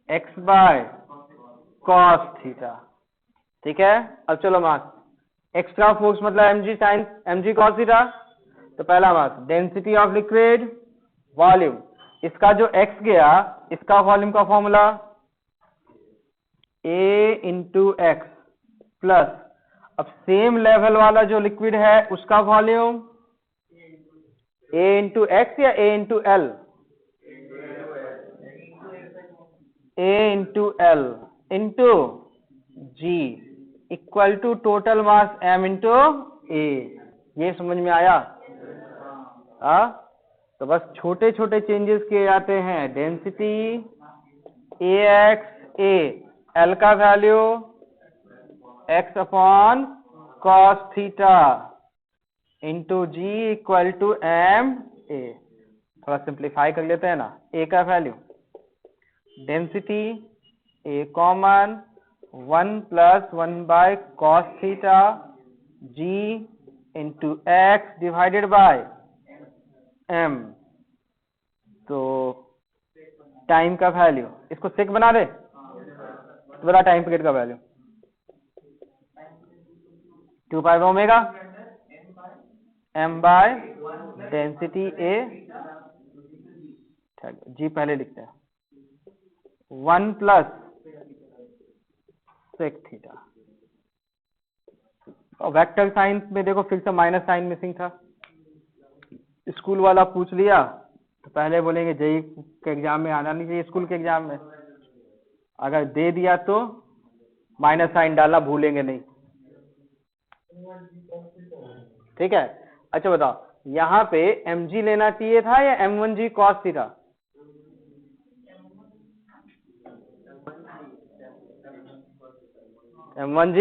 x by cos theta. ठीक है, अब चलो मार्क्स। एक्स्ट्रा फोर्स मतलब mg sine mg cos theta. तो पहला marks density of liquid volume, इसका जो x गया इसका वॉल्यूम का formula A into X plus, अब सेम लेवल वाला जो लिक्विड है उसका वॉल्यूम A इंटू एक्स या A into L? A into L into ji equal to total mass m into a. ये समझ में आया? तो बस छोटे छोटे चेंजेस किए जाते हैं। डेंसिटी AX A, L का value x upon cos theta into ji equal to M A. थोड़ा सिंप्लीफाई कर लेते हैं ना। A का value density A common 1 plus 1 by cos theta G into X divided by m। तो time का value, इसको सेक बना दे तो बड़ा टाइम पीरियड का value 2 pi omega m by density A, G पहले लिखते हैं 1 प्लस सेक थीटा। और वेक्टर साइंस में देखो फिर से माइनस साइन मिसिंग था। स्कूल वाला पूछ लिया तो पहले बोलेंगे जेई के एग्जाम में आना नहीं चाहिए, स्कूल के एग्जाम में अगर दे दिया तो माइनस साइन डालना भूलेंगे नहीं। ठीक है, अच्छा बताओ यहाँ पे mg लेना चाहिए था या m1g cos थीटा? m1g।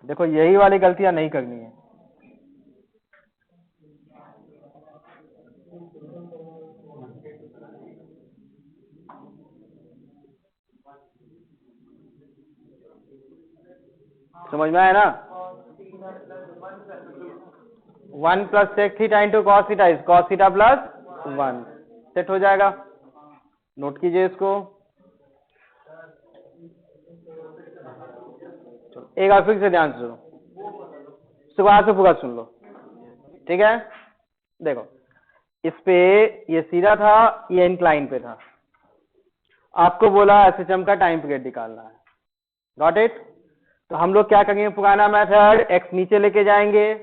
देखो यही वाली गलतियां नहीं करनी है। समझ में आया ना? 1 plus sec theta into cos theta is cos theta plus 1, set हो जाएगा। नोट कीजिए इसको। एक बार फिर से ध्यान से सुनो, शुरुआत से पूरा सुन लो। ठीक है, देखो इस पे ये सीधा था, ये इंक्लाइन पे था। आपको बोला एसएचएम का टाइम पीरियड निकालना है। Got it? तो हम लोग क्या करेंगे, पुराना मेथड एक्स नीचे लेके जाएंगे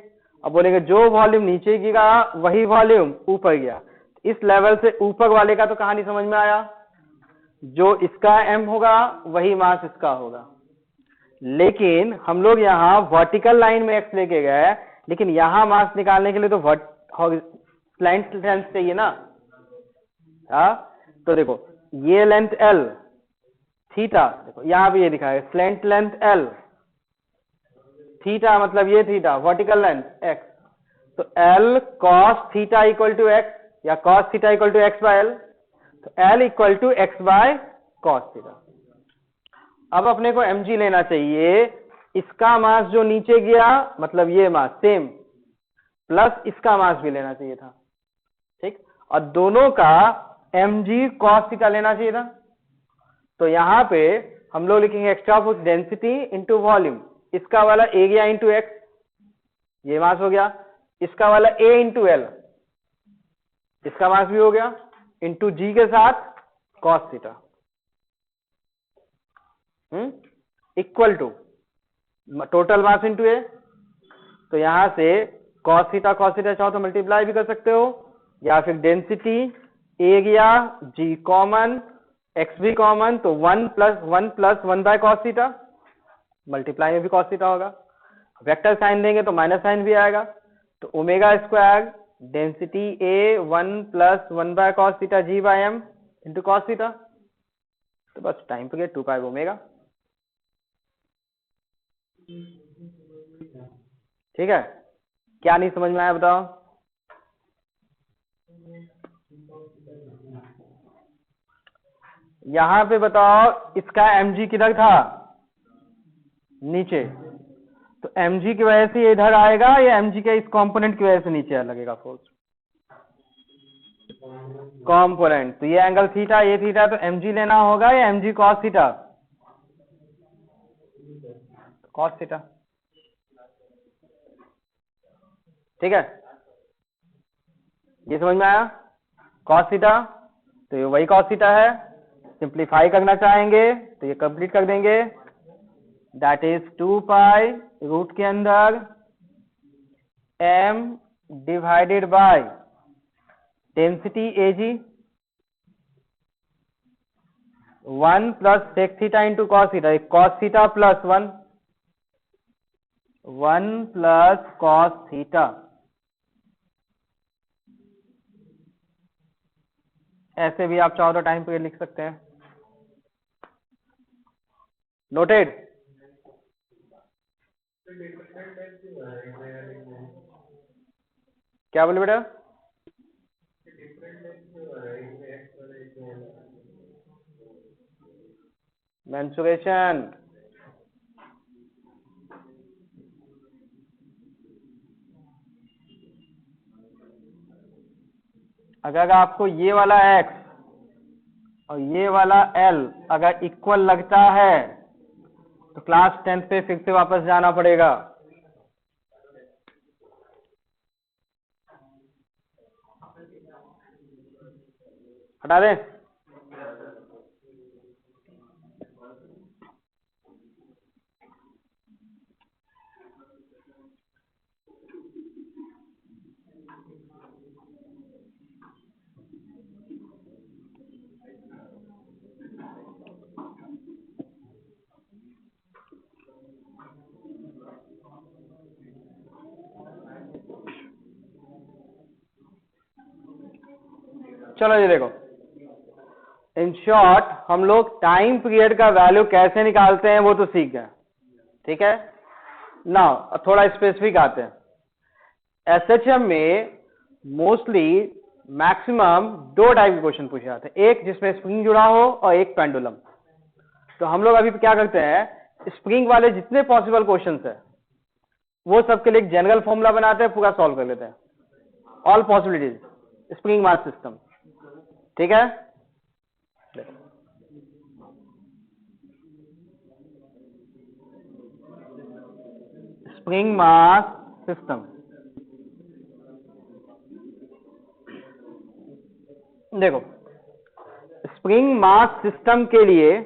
और बोलेंगे जो वॉल्यूम नीचे गिरा वही वॉल्यूम ऊपर गया। इस लेवल से ऊपर वाले का तो कहानी समझ में आया। जो इसका m होगा वही मास इसका होगा, लेकिन हम लोग यहाँ वर्टिकल लाइन में x लेके गए, लेकिन यहाँ मास निकालने के लिए तो स्लैंट लेंथ चाहिए ना। हाँ, तो देखो ये लेंथ l, थीटा, देखो यहाँ भी ये दिखा है स्लैंट लेंथ l, थीटा मतलब ये थीटा, वर्टिकल लेंथ x, तो l cos theta equal to x या cos theta equal to x by l, तो l equal to x by cos theta. अब अपने को mg लेना चाहिए, इसका मास जो नीचे गया मतलब ये मास सेम, प्लस इसका मास भी लेना चाहिए था, ठीक, और दोनों का mg cos थीटा लेना चाहिए था। तो यहां पे हम लोग लिखेंगे extra force density into volume, इसका वाला ए गया इंटू एक्स, ये मास हो गया, इसका वाला ए इंटू एल, इसका मास भी हो गया, इंटू जी के साथ cos theta, equal to total mass into a. तो यहां से cos थीटा चाहो तो मल्टीप्लाई भी कर सकते हो, या फिर डेंसिटी ए गया, जी कॉमन, एक्स भी कॉमन, तो 1 plus 1 by cos theta, multiply में भी cos थीटा होगा, वेक्टर साइन देंगे तो माइनस साइन भी आएगा, तो omega square density A 1 plus 1 by cos theta g by m into cos theta, तो बस टाइम पे 2 पाई ओमेगा। ठीक है, क्या नहीं समझ में आया बताओ। यहां पे बताओ इसका mg किधर था, नीचे, तो mg की वजह से ये इधर आएगा या mg के इस कंपोनेंट की वजह से नीचे लगेगा फोर्स, कंपोनेंट, तो ये एंगल थीटा, ये थीटा, तो mg लेना होगा या mg cos theta, cos theta. ठीक है, ये समझ में आया, cos थीटा, तो ये वही cos थीटा है, सिंप्लीफाई करना चाहेंगे तो ये कंप्लीट कर देंगे, दैट इज 2 पाई रूट के अंदर m divided by density A G 1 plus sec theta into cos theta, cos theta plus 1 plus cos theta, ऐसे भी आप चाहो तो टाइम पीरियड लिख सकते हैं। नोटेड। क्या बोले बेटा, मेंसुरेशन, अगर आपको ये वाला x और ये वाला l अगर इक्वल लगता है तो क्लास 10 पे फिर से वापस जाना पड़ेगा। हटा दें, चलो ये देखो, इन शॉर्ट हम लोग टाइम पीरियड का वैल्यू कैसे निकालते हैं वो तो सीख गए। ठीक है, नाउ थोड़ा स्पेसिफिक आते हैं। एसएचएम में मोस्टली मैक्सिमम 2 टाइप के क्वेश्चन पूछे जाते हैं, एक जिसमें स्प्रिंग जुड़ा हो और एक पेंडुलम। तो हम लोग अभी क्या करते हैं, स्प्रिंग वाले जितने पॉसिबल क्वेश्चंस है वो सबके लिए एक जनरल फॉर्मूला बनाते हैं, पूरा सॉल्व कर लेते हैं, all possibilities spring mass system. ठीक है, स्प्रिंग मास सिस्टम, देखो स्प्रिंग मास सिस्टम के लिए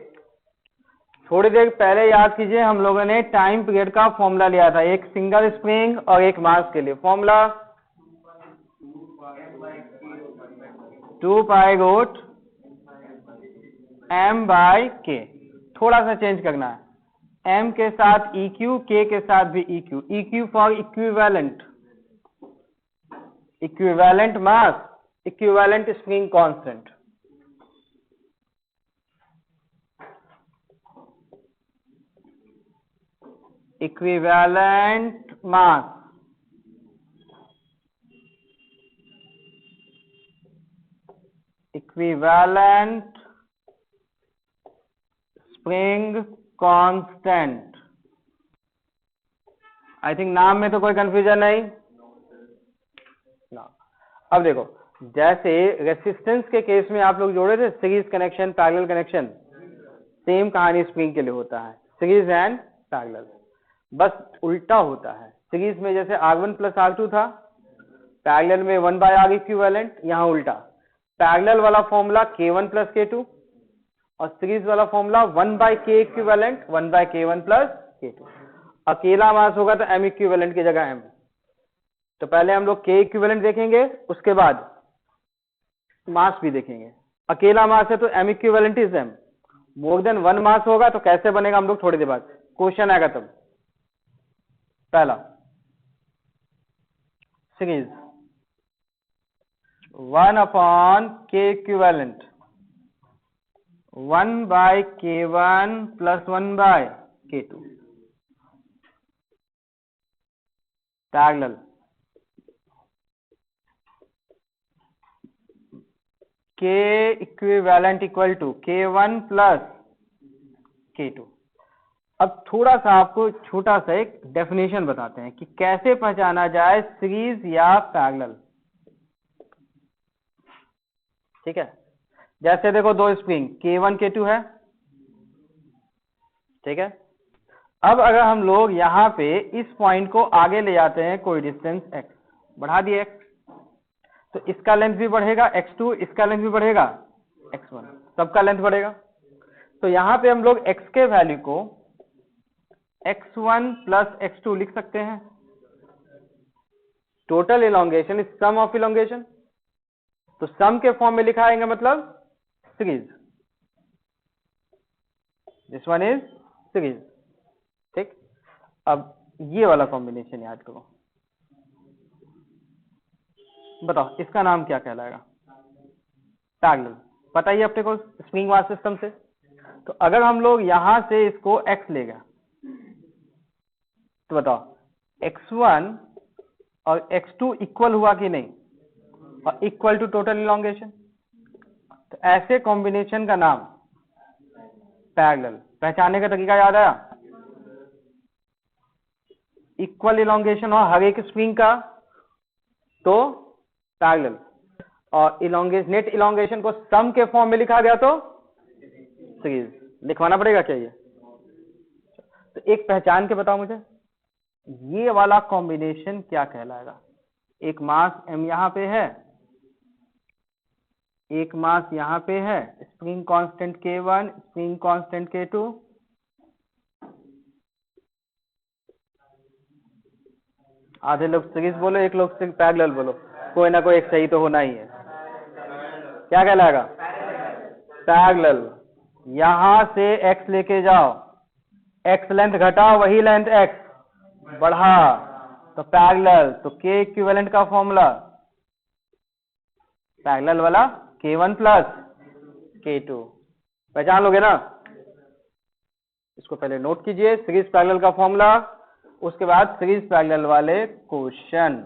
थोड़ी देर पहले याद कीजिए हम लोगों ने टाइम पीरियड का फॉर्मूला लिया था, एक सिंगल स्प्रिंग और एक मास के लिए formula 2 pi root m by k, थोड़ा सा चेंज करना है, m के साथ eq, k के साथ भी eq for equivalent mass, equivalent spring constant. Equivalent mass, equivalent spring constant. I think नाम में तो कोई कंफ्यूजन नहीं ना। अब देखो, जैसे रेसिस्टेंस के केस में आप लोग जोड़े थे series connection, parallel connection, same कहानी स्प्रिंग के लिए होता है, सीरीज एंड पैरेलल, बस उल्टा होता है। सीरीज में जैसे R1 प्लस R2 था, पैरेलल में 1 बाय R इक्विवेलेंट, यहाँ उल्टा, पैरेलल वाला फॉर्मूला K1 प्लस K2 और सीरीज वाला formula 1 by K equivalent 1 by K1 plus K2। अकेला मास होगा तो M इक्विवेलेंट की जगह M। तो पहले हम लोग K इक्विवेलेंट देखेंगे, उसके बाद मास भी देखेंगे। अकेला मास है तो M equivalent is M, more than 1 मास होगा तो कैसे बनेगा हम लोग थोड़ी देर बाद क्वेश्चन आएगा तब। पहला series 1 upon K equivalent 1 by K1 plus 1 by K2। Parallel K equivalent equal to K1 plus K2। अब थोड़ा सा आपको छोटा सा एक डेफिनेशन बताते हैं कि कैसे पहचाना जाए सीरीज या पैरेलल। ठीक है, जैसे देखो दो स्प्रिंग K1 K2 है, ठीक है। अब अगर हम लोग यहाँ पे इस पॉइंट को आगे ले जाते हैं, कोई डिस्टेंस x बढ़ा दिए x, तो इसका लेंथ भी बढ़ेगा x2, इसका लेंथ भी बढ़ेगा x1, सबका लेंथ बढ़ेगा। तो यहाँ पे हम लोग x के वैल्यू को x1 प्लस x2 लिख सकते हैं। Total elongation is sum of elongation, तो सम के फॉर्म में लिखा आएगा मतलब series, this one is series. ठीक, अब ये वाला कॉम्बिनेशन याद करो, बताओ इसका नाम क्या कहलाएगा? पैरेलल। पता ही अपने को स्प्रिंग मास सिस्टम से। तो अगर हम लोग यहां से इसको x ले गए तो बताओ x1 और x2 इक्वल हुआ कि नहीं, और इक्वल टू टोटल इलोंगेशन, तो ऐसे कॉम्बिनेशन का नाम पैरेलल। पहचानने का तरीका याद आया? इक्वल इलोंगेशन और हर एक स्प्रिंग का तो पैरेलल, और नेट इलोंगेशन को सम के फॉर्म में लिखा गया तो सीरीज। लिखवाना पड़ेगा क्या ये? तो एक पहचान के बताओ मुझे, ये वाला कॉम्बिनेशन क्या कहलाएगा? एक मास m यहां पे है, एक मास यहां पे है, spring constant K1, spring constant K2, आधे लोग सीरीज बोलो, एक लोग पैरेलल बोलो, कोई ना कोई एक सही तो होना ही है। क्या कहलाएगा? पैरेलल। यहां से x लेके जाओ, x लेंथ घटाओ, वही लेंथ x बढ़ा, तो पैरेलल। तो K इक्विवेलेंट का फॉर्मूला पैरेलल वाला K1 प्लस K2। पहचान लोगे ना? इसको पहले नोट कीजिए, सीरीज पैरेलल का फॉर्मूला, उसके बाद सीरीज पैरेलल वाले क्वेश्चन।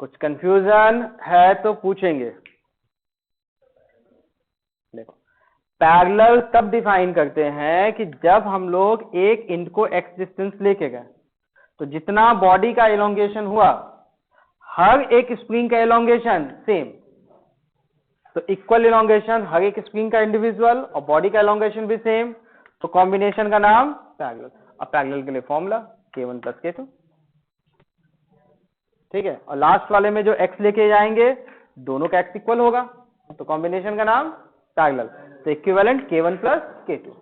कुछ कंफ्यूजन है तो पूछेंगे। देखो, पैरेलल तब डिफाइन करते हैं कि जब हम लोग एक इंट को x डिस्टेंस लेके गए, तो जितना बॉडी का इलोंगेशन हुआ, हर एक स्प्रिंग का इलोंगेशन सेम, तो इक्वल इलोंगेशन हर एक स्प्रिंग का इंडिविजुअल और बॉडी का इलोंगेशन भी सेम, तो कॉम्बिनेशन का नाम पैरेलल। अब पैरेलल के लिए फॉर्मूला K1 प्लस K2। ठीक है, और लास्ट वाले में जो x लेके जाएंगे दोनों का x इक्वल होगा, तो कॉम्बिनेशन का नाम पैरेलल। तो equivalent K1 plus K2।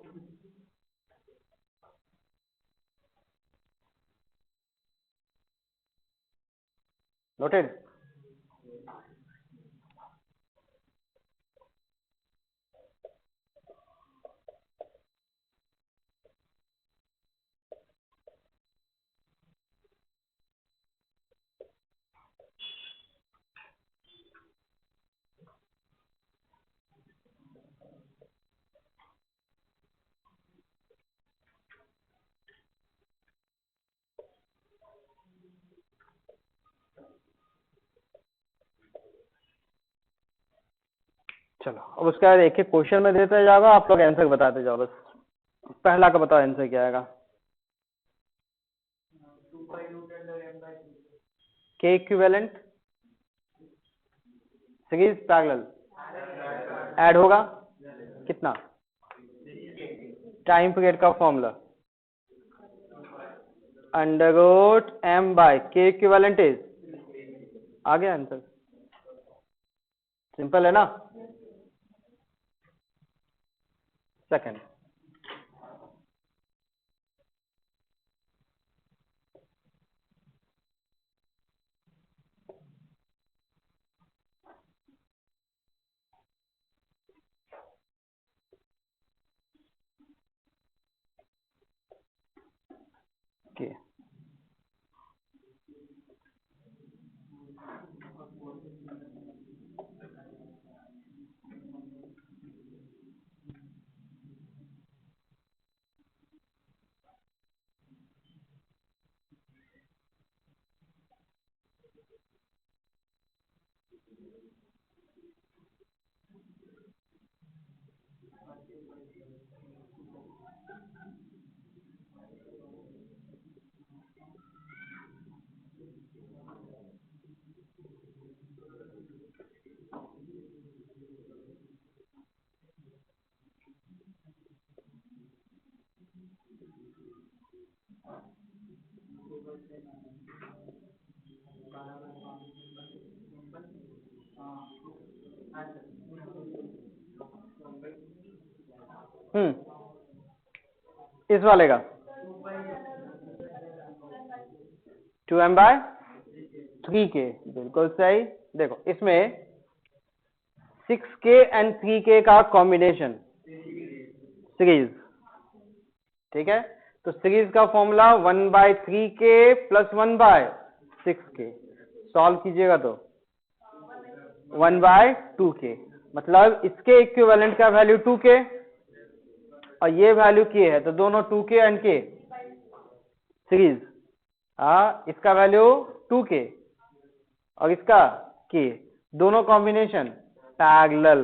Noted? चलो अब उसके बाद एक एक क्वेश्चन में देते जाओगा, आप लोग आंसर बताते जाओ। बस पहला का बताओ आंसर क्या आएगा। के इक्विवेलेंट सीरीज पैरेलल ऐड होगा कितना, टाइम पीरियड का फॉर्मूला √m/k इक्विवेलेंट इज, आ गया आंसर, सिंपल है ना। सेकंड, के इस वाले का 2m/3k, बिल्कुल सही। देखो इसमें 6k एंड 3k का कॉम्बिनेशन सीरीज, ठीक है। तो सीरीज का फॉर्मूला 1/3k + 1/6k, सॉल्व कीजिएगा तो 1/2k, मतलब इसके इक्विवेलेंट का वैल्यू 2k और ये वैल्यू k है, तो दोनों 2k एंड k सीरीज, इसका वैल्यू 2k और इसका k, दोनों कॉम्बिनेशन पैरेलल,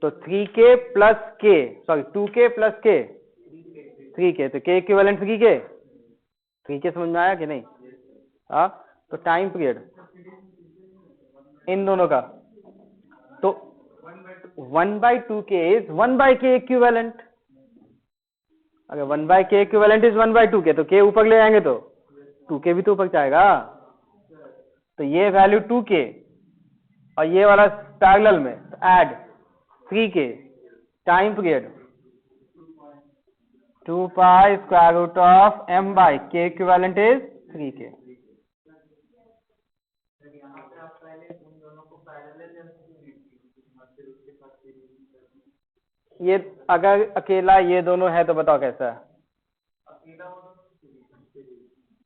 तो 3k + k, sorry 2k + k 3k, तो k इक्विवेलेंट 3k समझ में आया कि नहीं। तो टाइम पीरियड इन दोनों का, तो 1/2k इज 1/k इक्विवेलेंट, अगर 1/k इक्विवेलेंट इज 1/2k, तो k ऊपर ले आएंगे तो 2k भी तो ऊपर जाएगा, तो ये वैल्यू 2k और ये वाला पैरेलल में add 3k, time period 2π√m/k equivalent is 3k। ये अगर अकेला ये दोनों है तो बताओ कैसा है,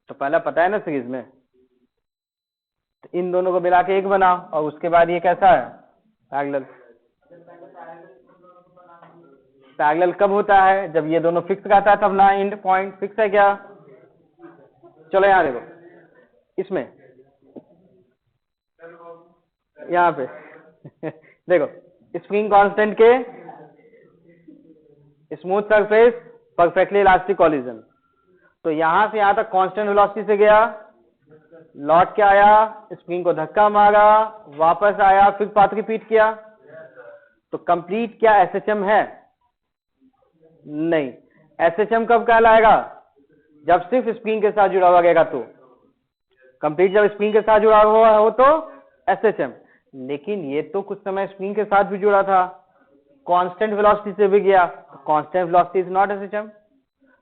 तो पहला पता है ना सीरीज में, तो इन दोनों को मिला के एक बनाओ और उसके बाद ये कैसा है पैरेलल। पैरेलल कब होता है, जब ये दोनों फिक्स रहता है तब ना, एंड पॉइंट फिक्स है क्या। चलो यहाँ देखो, इसमें यहाँ पे देखो स्प्रिंग कांस्टेंट के smooth surface perfectly elastic collision, तो यहां से यहां तक कांस्टेंट वेलोसिटी से गया, लौट के आया, स्प्रिंग को धक्का मारा, वापस आया, फिर पाथ रिपीट किया, तो कंप्लीट क्या एसएचएम है, नहीं। एसएचएम कब कहलाएगा, जब सिर्फ स्प्रिंग के साथ जुड़ा हुआ रहेगा, तो कंप्लीट जब स्प्रिंग के साथ जुड़ा हुआ हो तो एसएचएम, लेकिन ये तो कुछ समय स्प्रिंग के साथ भी जुड़ा था, कांस्टेंट वेलोसिटी से भी गया, constant velocity is not SHM,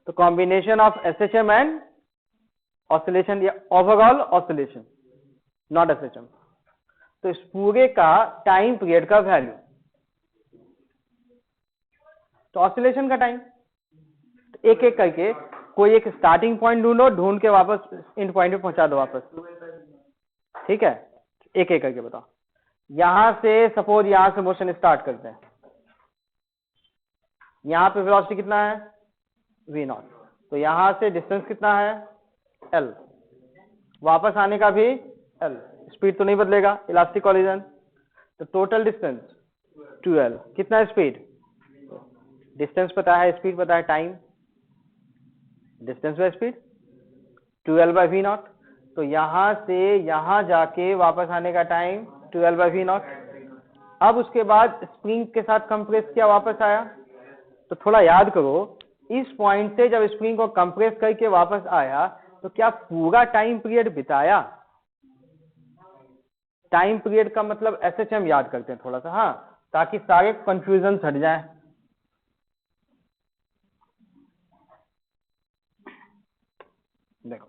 तो combination of SHM and oscillation या ओवरऑल ऑसिलेशन नॉट एसएचएम, तो इस पूरे का टाइम पीरियड का वैल्यू, तो ऑसिलेशन का टाइम, एक एक करके कोई एक स्टार्टिंग पॉइंट ढूंढो, ढूंढ के वापस एंड पॉइंट पे पहुंचा दो वापस, ठीक है। एक एक करके बताओ, यहां से सपोज यहां से मोशन स्टार्ट करते हैं, यहां पे वेलोसिटी कितना है v0, तो यहां से डिस्टेंस कितना है l, वापस आने का भी l, स्पीड तो नहीं बदलेगा इलास्टिक कॉलिजन, तो टोटल डिस्टेंस 12 कितना स्पीड, डिस्टेंस पता है, स्पीड पता है, time, distance by speed 12/v0। तो यहां से यहां जाके वापस आने का टाइम 12/v0। अब उसके बाद स्प्रिंग के साथ कंप्रेस किया, वापस आया। तो थोड़ा याद करो, इस पॉइंट से जब स्प्रिंग को कंप्रेस करके वापस आया तो क्या पूरा टाइम पीरियड बिताया? टाइम पीरियड का मतलब SHM याद करते हैं थोड़ा सा, हाँ, ताकि सारे कंफ्यूजन हट जाए। देखो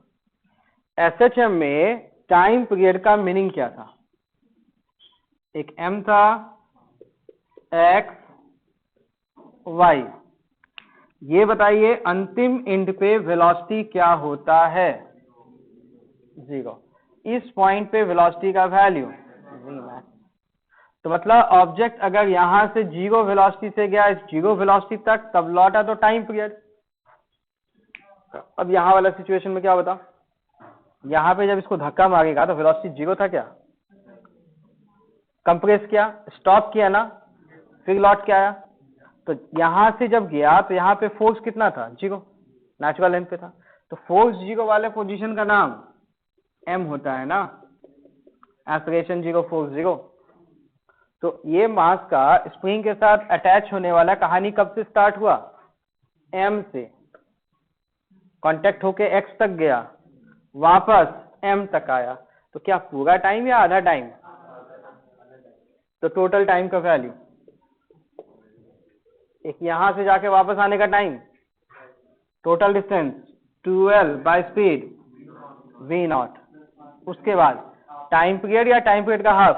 SHM में टाइम पीरियड का मीनिंग क्या था? एक m था, x y। ये बताइए अंतिम एंड पे वेलोसिटी क्या होता है? 0। इस पॉइंट पे वेलोसिटी का वैल्यू Vmax। तो मतलब ऑब्जेक्ट अगर यहां से 0 वेलोसिटी से गया 0 वेलोसिटी तक, तब लौटा तो टाइम पीरियड। अब यहां वाला सिचुएशन में क्या बता, यहां पे जब इसको धक्का मारेगा तो वेलोसिटी 0 था क्या? कंप्रेस किया, स्टॉप किया ना, फिर लौट के आया। तो यहां से जब गया तो यहां पे फोर्स कितना था? 0, नेचुरल लेंथ पे था। तो फोर्स 0 वाले पोजीशन का नाम m होता है ना, एक्सेलरेशन 0, फोर्स 0। तो ये मास का स्प्रिंग के साथ अटैच होने वाला कहानी कब से स्टार्ट हुआ? m से, कांटेक्ट होके x तक गया, वापस m तक आया। तो क्या पूरा टाइम या आधा टाइम? तो टोटल टाइम का वैल्यू, एक यहां से जाके वापस आने का time, total distance 12 by speed v0। उसके बाद टाइम पीरियड या टाइम पीरियड का हाफ,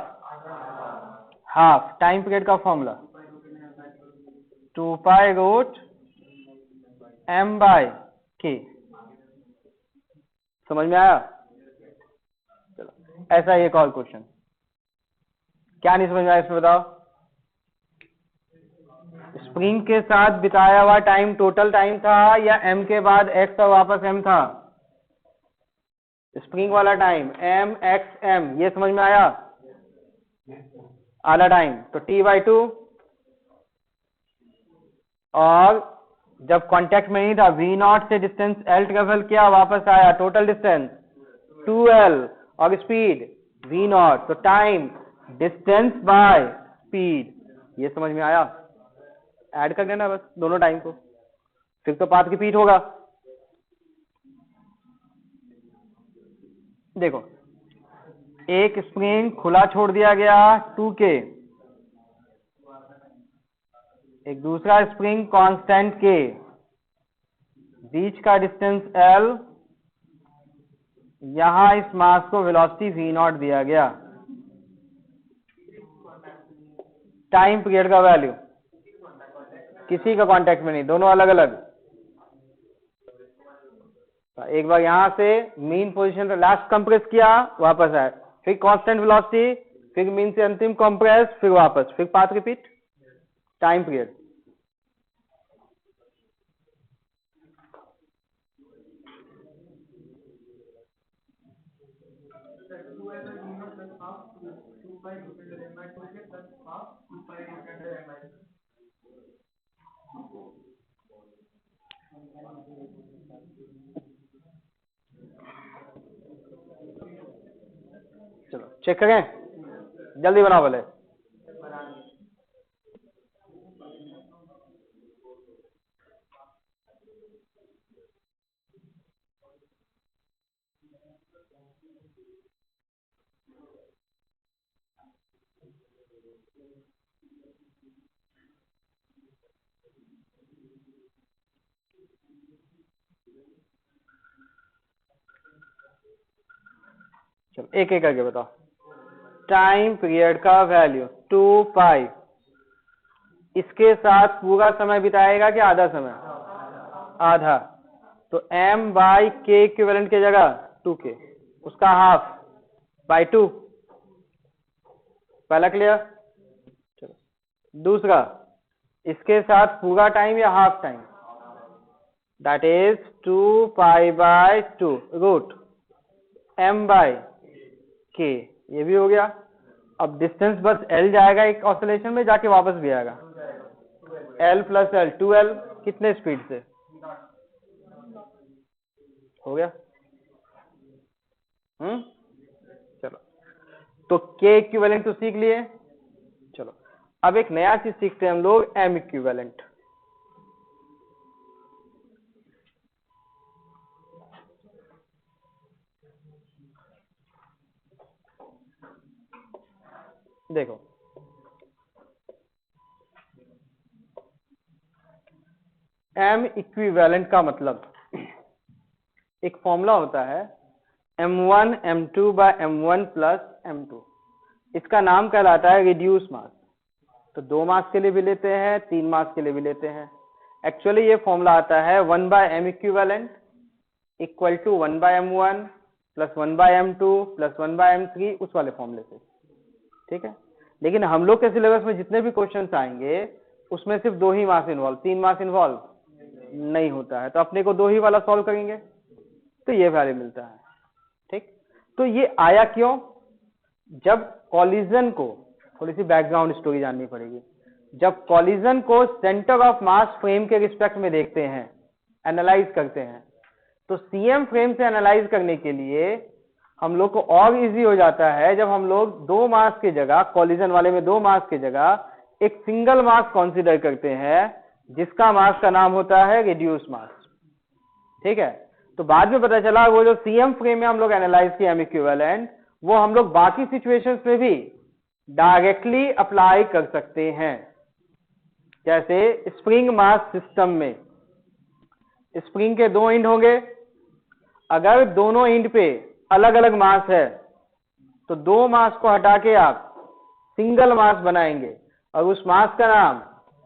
हाफ टाइम पीरियड का फॉर्मूला 2 पाई रूट m/k। समझ में आया? चलो ऐसा एक और क्वेश्चन, क्या नहीं समझ में आया इसमें बताओ? स्प्रिंग के साथ बिताया हुआ टाइम टोटल टाइम था या m के बाद x और वापस m था? स्प्रिंग वाला टाइम m x m, ये समझ में आया? आधा टाइम तो t/2। और जब कांटेक्ट में नहीं था v0 से डिस्टेंस l ट्रेवल किया, वापस आया, टोटल डिस्टेंस 2l और स्पीड v0। तो टाइम डिस्टेंस बाय स्पीड, ये समझ में आया? ऐड कर देना बस दोनों टाइम को, फिर तो पाथ रिपीट होगा। देखो एक स्प्रिंग खुला छोड़ दिया गया 2k, एक दूसरा स्प्रिंग कांस्टेंट k, बीच का डिस्टेंस l, यहां इस मास को वेलोसिटी v0 दिया गया। टाइम पीरियड का वैल्यू किसी का कांटेक्ट में नहीं, दोनों अलग अलग। एक बार यहां से मीन पोजीशन पे लास्ट कंप्रेस किया, वापस आया, फिर कांस्टेंट वेलोसिटी, फिर मीन से अंतिम कंप्रेस, फिर वापस, फिर पाथ रिपीट, टाइम पीरियड। चलो चेक करें, जल्दी बनाओ भले। चलो एक एक करके बताओ। टाइम पीरियड का वैल्यू 2 पाई, इसके साथ पूरा समय बिताएगा कि आधा समय? आधा। तो m/k इक्विवेलेंट की जगह 2k, उसका हाफ बाय 2। पहला क्लियर? चलो दूसरा, इसके साथ पूरा टाइम या half time? That is 2 pi root m/k, ये भी हो गया। अब डिस्टेंस बस एल जाएगा एक ऑसिलेशन में, जाके वापस भी आएगा। एल प्लस एल 2L, कितने स्पीड से हो गया? चलो, तो के इक्विवेलेंट तो सीख लिए। चलो अब एक नया चीज सीखते हैं हम लोग, एम इक्विवेलेंट। देखो एम इक्विवेलेंट का मतलब, एक फॉर्मूला होता है m1 m2 by m1 plus m2। इसका नाम कहलाता है रिड्यूस मास। तो 2 मास के लिए भी लेते हैं, 3 मास के लिए भी लेते हैं। एक्चुअली ये फॉर्मूला आता है 1 by M equivalent equal to 1 by m1 plus 1 by m2 plus 1 by m3, उस वाले फॉर्मूले से। ठीक है, लेकिन हम लोग के सिलेबस में जितने भी क्वेश्चंस आएंगे उसमें सिर्फ 2 ही मास इन्वॉल्व, 3 मास इन्वॉल्व नहीं होता है। तो अपने को 2 ही वाला सॉल्व करेंगे तो ये वैल्यू मिलता है। ठीक, तो ये आया क्यों? जब कॉलिजन को, थोड़ी सी बैकग्राउंड स्टोरी जाननी पड़ेगी। जब कॉलिजन को सेंटर ऑफ मास फ्रेम के रिस्पेक्ट में देखते हैं, एनालाइज करते हैं, तो सीएम फ्रेम से एनालाइज करने के लिए हम लोग को और इजी हो जाता है जब हम लोग 2 मास की जगह, कॉलिजन वाले में 2 मास की जगह एक सिंगल मास कंसीडर करते हैं, जिसका मास का नाम होता है रिड्यूस मास। ठीक है, तो बाद में पता चला वो जो सीएम फ्रेम में हम लोग एनालाइज किया एम इक्विवेलेंट, वो हम लोग बाकी सिचुएशंस में भी डायरेक्टली अप्लाई कर सकते हैं। जैसे स्प्रिंग मास सिस्टम में स्प्रिंग के 2 एंड होंगे, अगर दोनों एंड पे अलग अलग मास है तो 2 मास को हटा के आप सिंगल मास बनाएंगे और उस मास का नाम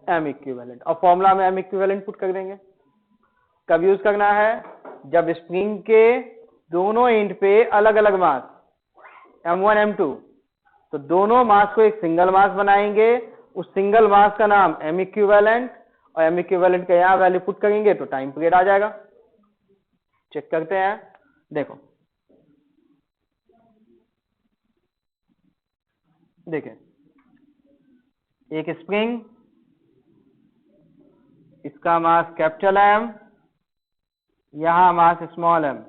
एम इक्विवेलेंट, और फॉर्मूला में एम इक्विवेलेंट पुट कर देंगे। कब यूज करना है? जब स्प्रिंग के दोनों एंड पे अलग अलग मास m1 m2, तो दोनों मास को एक सिंगल मास बनाएंगे, उस सिंगल मास का नाम एम इक्विवेलेंट, और एम इक्विवेलेंट का यहां वैल्यू पुट करेंगे तो टाइम पीरियड आ जाएगा। चेक करते हैं, देखो देखें, एक स्प्रिंग, इसका मास कैपिटल एम, यहां mass small M,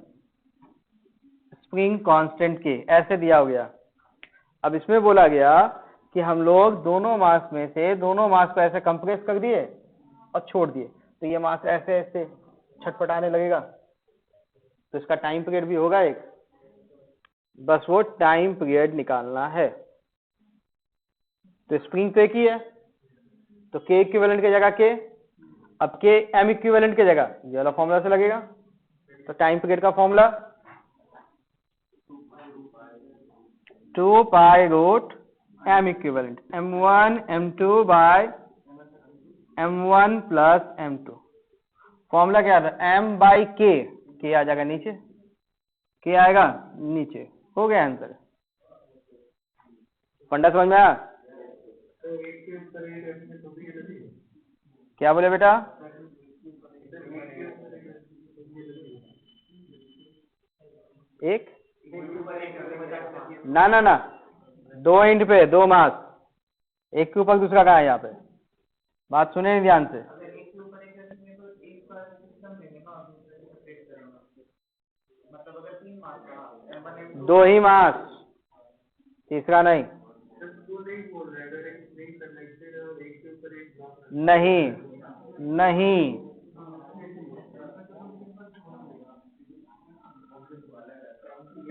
spring constant K, ऐसे दिया हो गया। अब इसमें बोला गया कि हम लोग दोनों मास में से दोनों मास को ऐसे कंप्रेस कर दिए और छोड़ दिए, तो ये मास ऐसे ऐसे छटपटाने लगेगा, तो इसका टाइम पीरियड भी होगा एक, बस वो टाइम पीरियड निकालना है। तो स्प्रिंग तो एक ही है, तो के इक्विवेलेंट की जगह के, अब के एम इक्विवेलेंट की जगह ये वाला फॉर्मूला से लगेगा। तो टाइम पीरियड का formula 2 pi root M equivalent m1 m2 by m1 plus m2। Formula क्या था? m बाई के आ जाएगा नीचे, के आएगा नीचे, हो गया आंसर। फंडा समझ में आया? क्या बोले बेटा? एक ना ना ना, 2 एंड पे 2 मास, एक के ऊपर दूसरा कहाँ है? यहाँ पे बात सुने नहीं ध्यान से। दो ही मास, तीसरा नहीं। नहीं नहीं,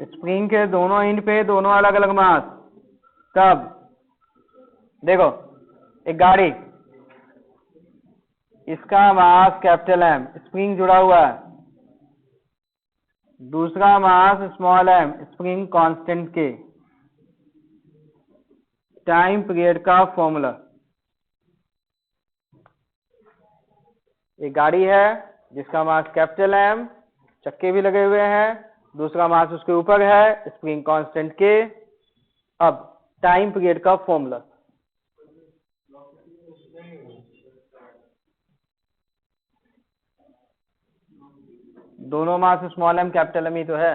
स्प्रिंग के दोनों एंड पे दोनों अलग अलग मास। कब? देखो, एक गाड़ी, इसका मास कैपिटल एम, स्प्रिंग जुड़ा हुआ है, दूसरा mass small M, spring constant K. Time period का फॉर्मूला, एक गाड़ी है जिसका मास कैपिटल एम, चक्के भी लगे हुए हैं, दूसरा मास उसके ऊपर है, स्प्रिंग कांस्टेंट के। अब टाइम पीरियड का फॉर्मूला, दोनों mass small m capital m ही तो है,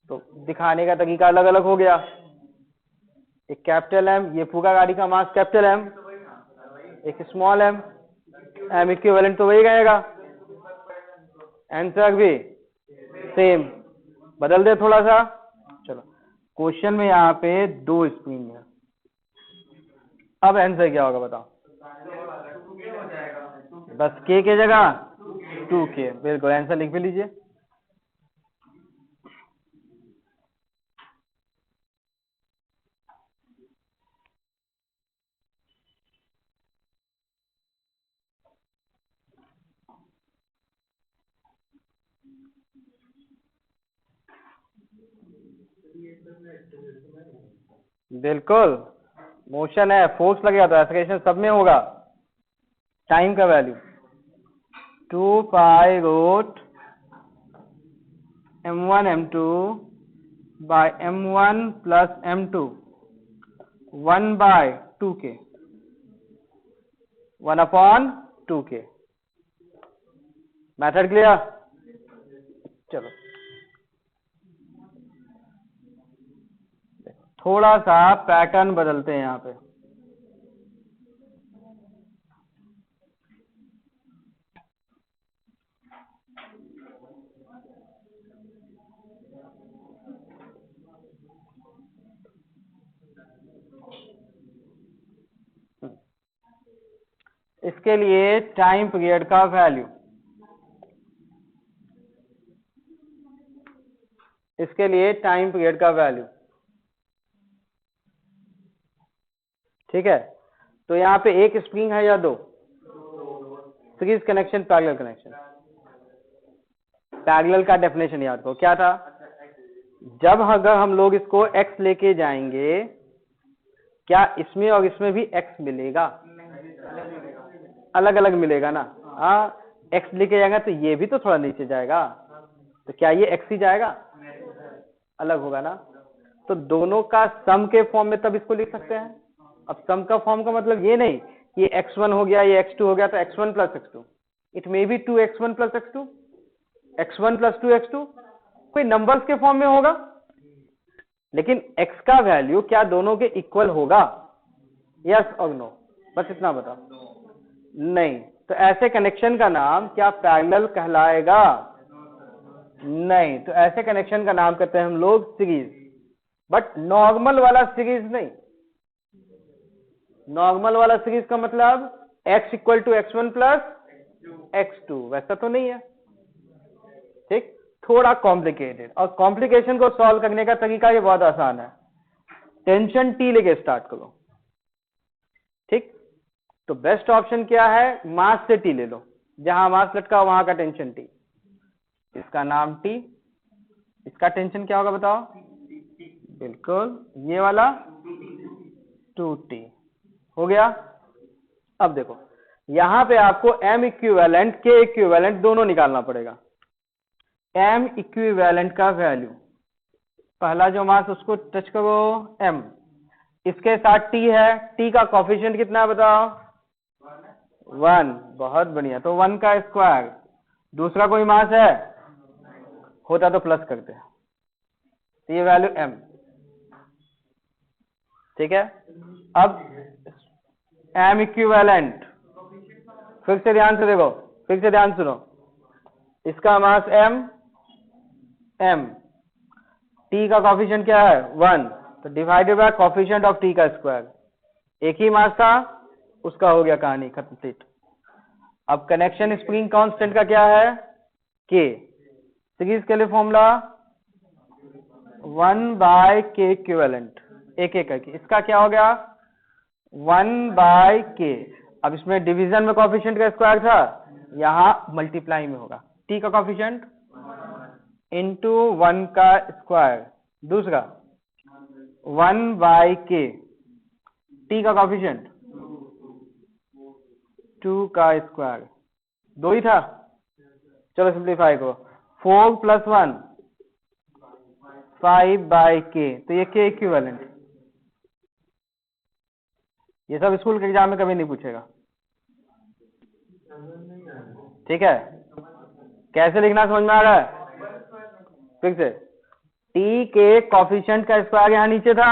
तो दिखाने का तरीका अलग अलग हो गया। एक कैपिटल एम, ये पूरा गाड़ी का मास कैपिटल एम, एक स्मॉल एम, एम इक्विवेलेंट तो वही रहेगा, आंसर भी सेम। बदल दे थोड़ा सा। चलो क्वेश्चन में यहाँ पे 2 स्प्रिंग है, अब आंसर क्या होगा बताओ। बस के जगह 2K, बिल्कुल आंसर लिख भी लीजिए। बिल्कुल मोशन है, फोर्स लगेगा तो एक्सेलरेशन सब में होगा। टाइम का value 2 pi root m1 m2 by m1 plus m2 1 by 2K, 1 upon 2K। Method clear. चलो थोड़ा सा पैटर्न बदलते हैं यहाँ पे। इसके लिए टाइम पीरियड का वैल्यू, इसके लिए टाइम पीरियड का वैल्यू, ठीक है। तो यहाँ पे एक स्प्रिंग है या 2? Series connection, parallel connection. Parallel का डेफिनेशन याद करो क्या था। जब अगर हम लोग इसको x लेके जाएंगे, क्या इसमें और इसमें भी x मिलेगा? अलग अलग मिलेगा ना। हाँ, x लेके जाएगा तो ये भी तो थोड़ा नीचे जाएगा, तो क्या ये x ही जाएगा? अलग होगा ना। तो दोनों का सम के फॉर्म में तब इसको लिख सकते हैं। अब सम का फॉर्म का मतलब ये नहीं ये x1 हो गया, ये x2 हो गया तो x1 plus x2, it may be 2x1 plus x2, x1 plus 2x2, कोई नंबर्स के फॉर्म में होगा। लेकिन x का वैल्यू क्या दोनों के इक्वल होगा? यस और नो, बस इतना बताओ। नहीं, तो ऐसे कनेक्शन का नाम क्या पैरेलल कहलाएगा? नहीं, तो ऐसे कनेक्शन का नाम कहते हैं हम लोग सीरीज, बट नॉर्मल वाला सीरीज नहीं। नॉर्मल वाला सीरीज का मतलब x equal to x1 plus x2, वैसा तो नहीं है, ठीक। थोड़ा कॉम्प्लिकेटेड, और कॉम्प्लिकेशन को सॉल्व करने का तरीका ये बहुत आसान है। टेंशन T लेके स्टार्ट करो, ठीक। तो बेस्ट ऑप्शन क्या है? मास से T ले लो, जहां मास लटका वहां का टेंशन T, इसका नाम T। इसका टेंशन क्या होगा बताओ? बिल्कुल ये वाला 2T हो गया। अब देखो यहां पे आपको M इक्विवेलेंट, K इक्विवेलेंट दोनों निकालना पड़ेगा। M इक्विवेलेंट का वैल्यू, पहला जो मास उसको टच करो M, इसके साथ T है, T का कोफिशिएंट कितना है बताओ? 1, बहुत बढ़िया, तो 1 का स्क्वायर। दूसरा कोई मास है? होता तो प्लस करते हैं, तो ये वैल्यू M, ठीक है। अब M इक्विवेलेंट, फिर से ध्यान से देखो, फिर से ध्यान सुनो, इसका मास M, T का कोफिशिएंट क्या है? 1, तो divided by coefficient of T का स्क्वायर। एक ही मास था, उसका हो गया कहानी कंप्लीट। अब कनेक्शन स्प्रिंग कांस्टेंट का क्या है? K। सीरीज के लिए फॉर्मूला 1 बाय K इक्विवेलेंट, एक एक करके। इसका क्या हो गया? 1 बाय K। अब इसमें डिवीजन में कोफिशिएंट का स्क्वायर था, यहां मल्टीप्लाई में होगा। T का कोफिशिएंट इंटू 1 का स्क्वायर, दूसरा 1 बाय K, T का कोफिशिएंट 2 का स्क्वायर, दो ही था। चलो सिंप्लीफाई करो, 4 प्लस 1 5 बाय K, तो ये K इक्विवेलेंट। ये सब स्कूल के एग्जाम में कभी नहीं पूछेगा, ठीक है। कैसे लिखना समझ में आ रहा है? फिर से T के कोफिशिएंट का स्क्वायर यहां नीचे था,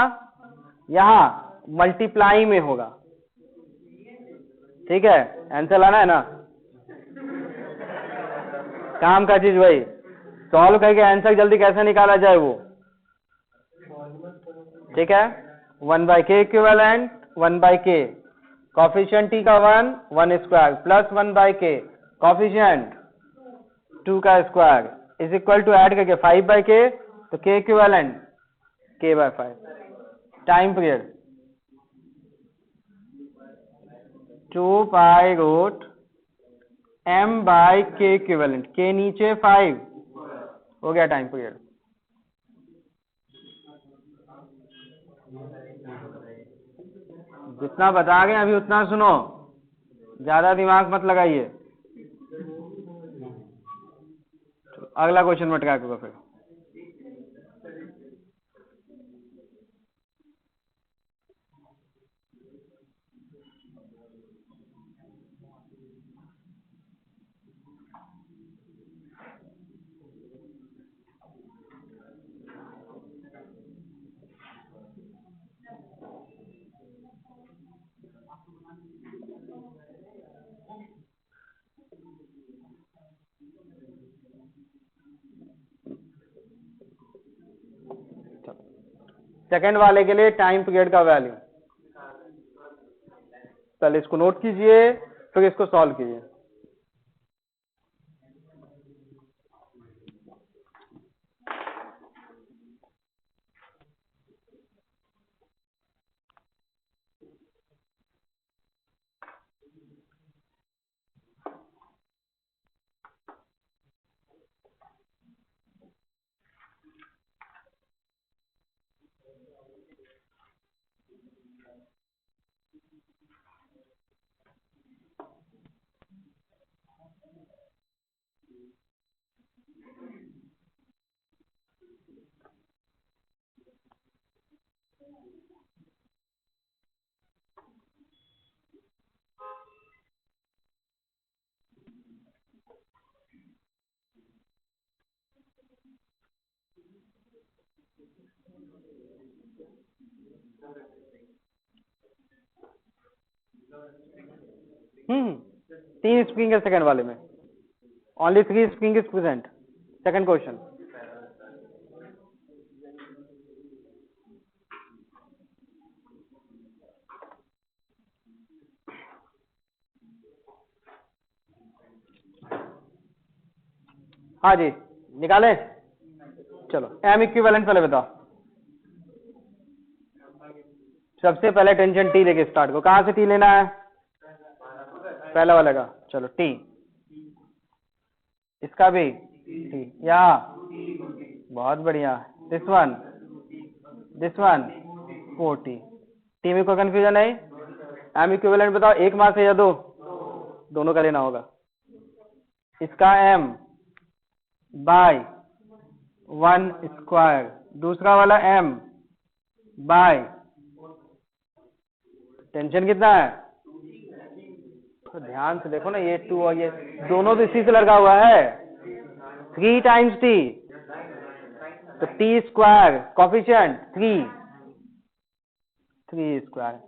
यहाँ मल्टीप्लाई में होगा, ठीक है, आंसर लाना है ना, काम का चीज वही, सॉल्व करके आंसर जल्दी कैसे निकाला जाए वो, ठीक है। 1/k equivalent 1/k, coefficient t का 1 स्क्वायर प्लस 1/k कॉफिशिएंट 2 का square is equal to add करके 5/k, तो k equivalent k/5। Time period 2 pi root m/k equivalent, k नीचे 5 हो गया टाइम पीरियड। जितना बता गए अभी उतना सुनो, ज्यादा दिमाग मत लगाइए। अगला क्वेश्चन मत करो फिर। सेकंड वाले के लिए टाइम पीरियड का वैल्यू, पहले इसको नोट कीजिए फिर इसको सॉल्व कीजिए। तीन स्प्रिंग है सेकंड वाले में, only 3 spring is present. Second question, हाँ जी निकाले। चलो एम इक्विवेलेंट पहले बताओ। सबसे पहले टेंशन टी लेके स्टार्ट करो। कहां से टी लेना है? पहला वाला का। चलो टी, इसका भी टी, यहाँ बहुत बढ़िया। This one 4t। टी में कोई कंफ्यूजन नहीं? एम इक्विवेलेंट बताओ, एक मास है या दो? दोनों का लेना होगा। इसका m बाय 1 स्क्वायर, दूसरा वाला m बाय, टेंशन कितना है? तो ध्यान से देखो ना, ये 2 और ये दोनों तो इसी से लगा हुआ है। 3 टाइम्स t, तो t square coefficient 3 square,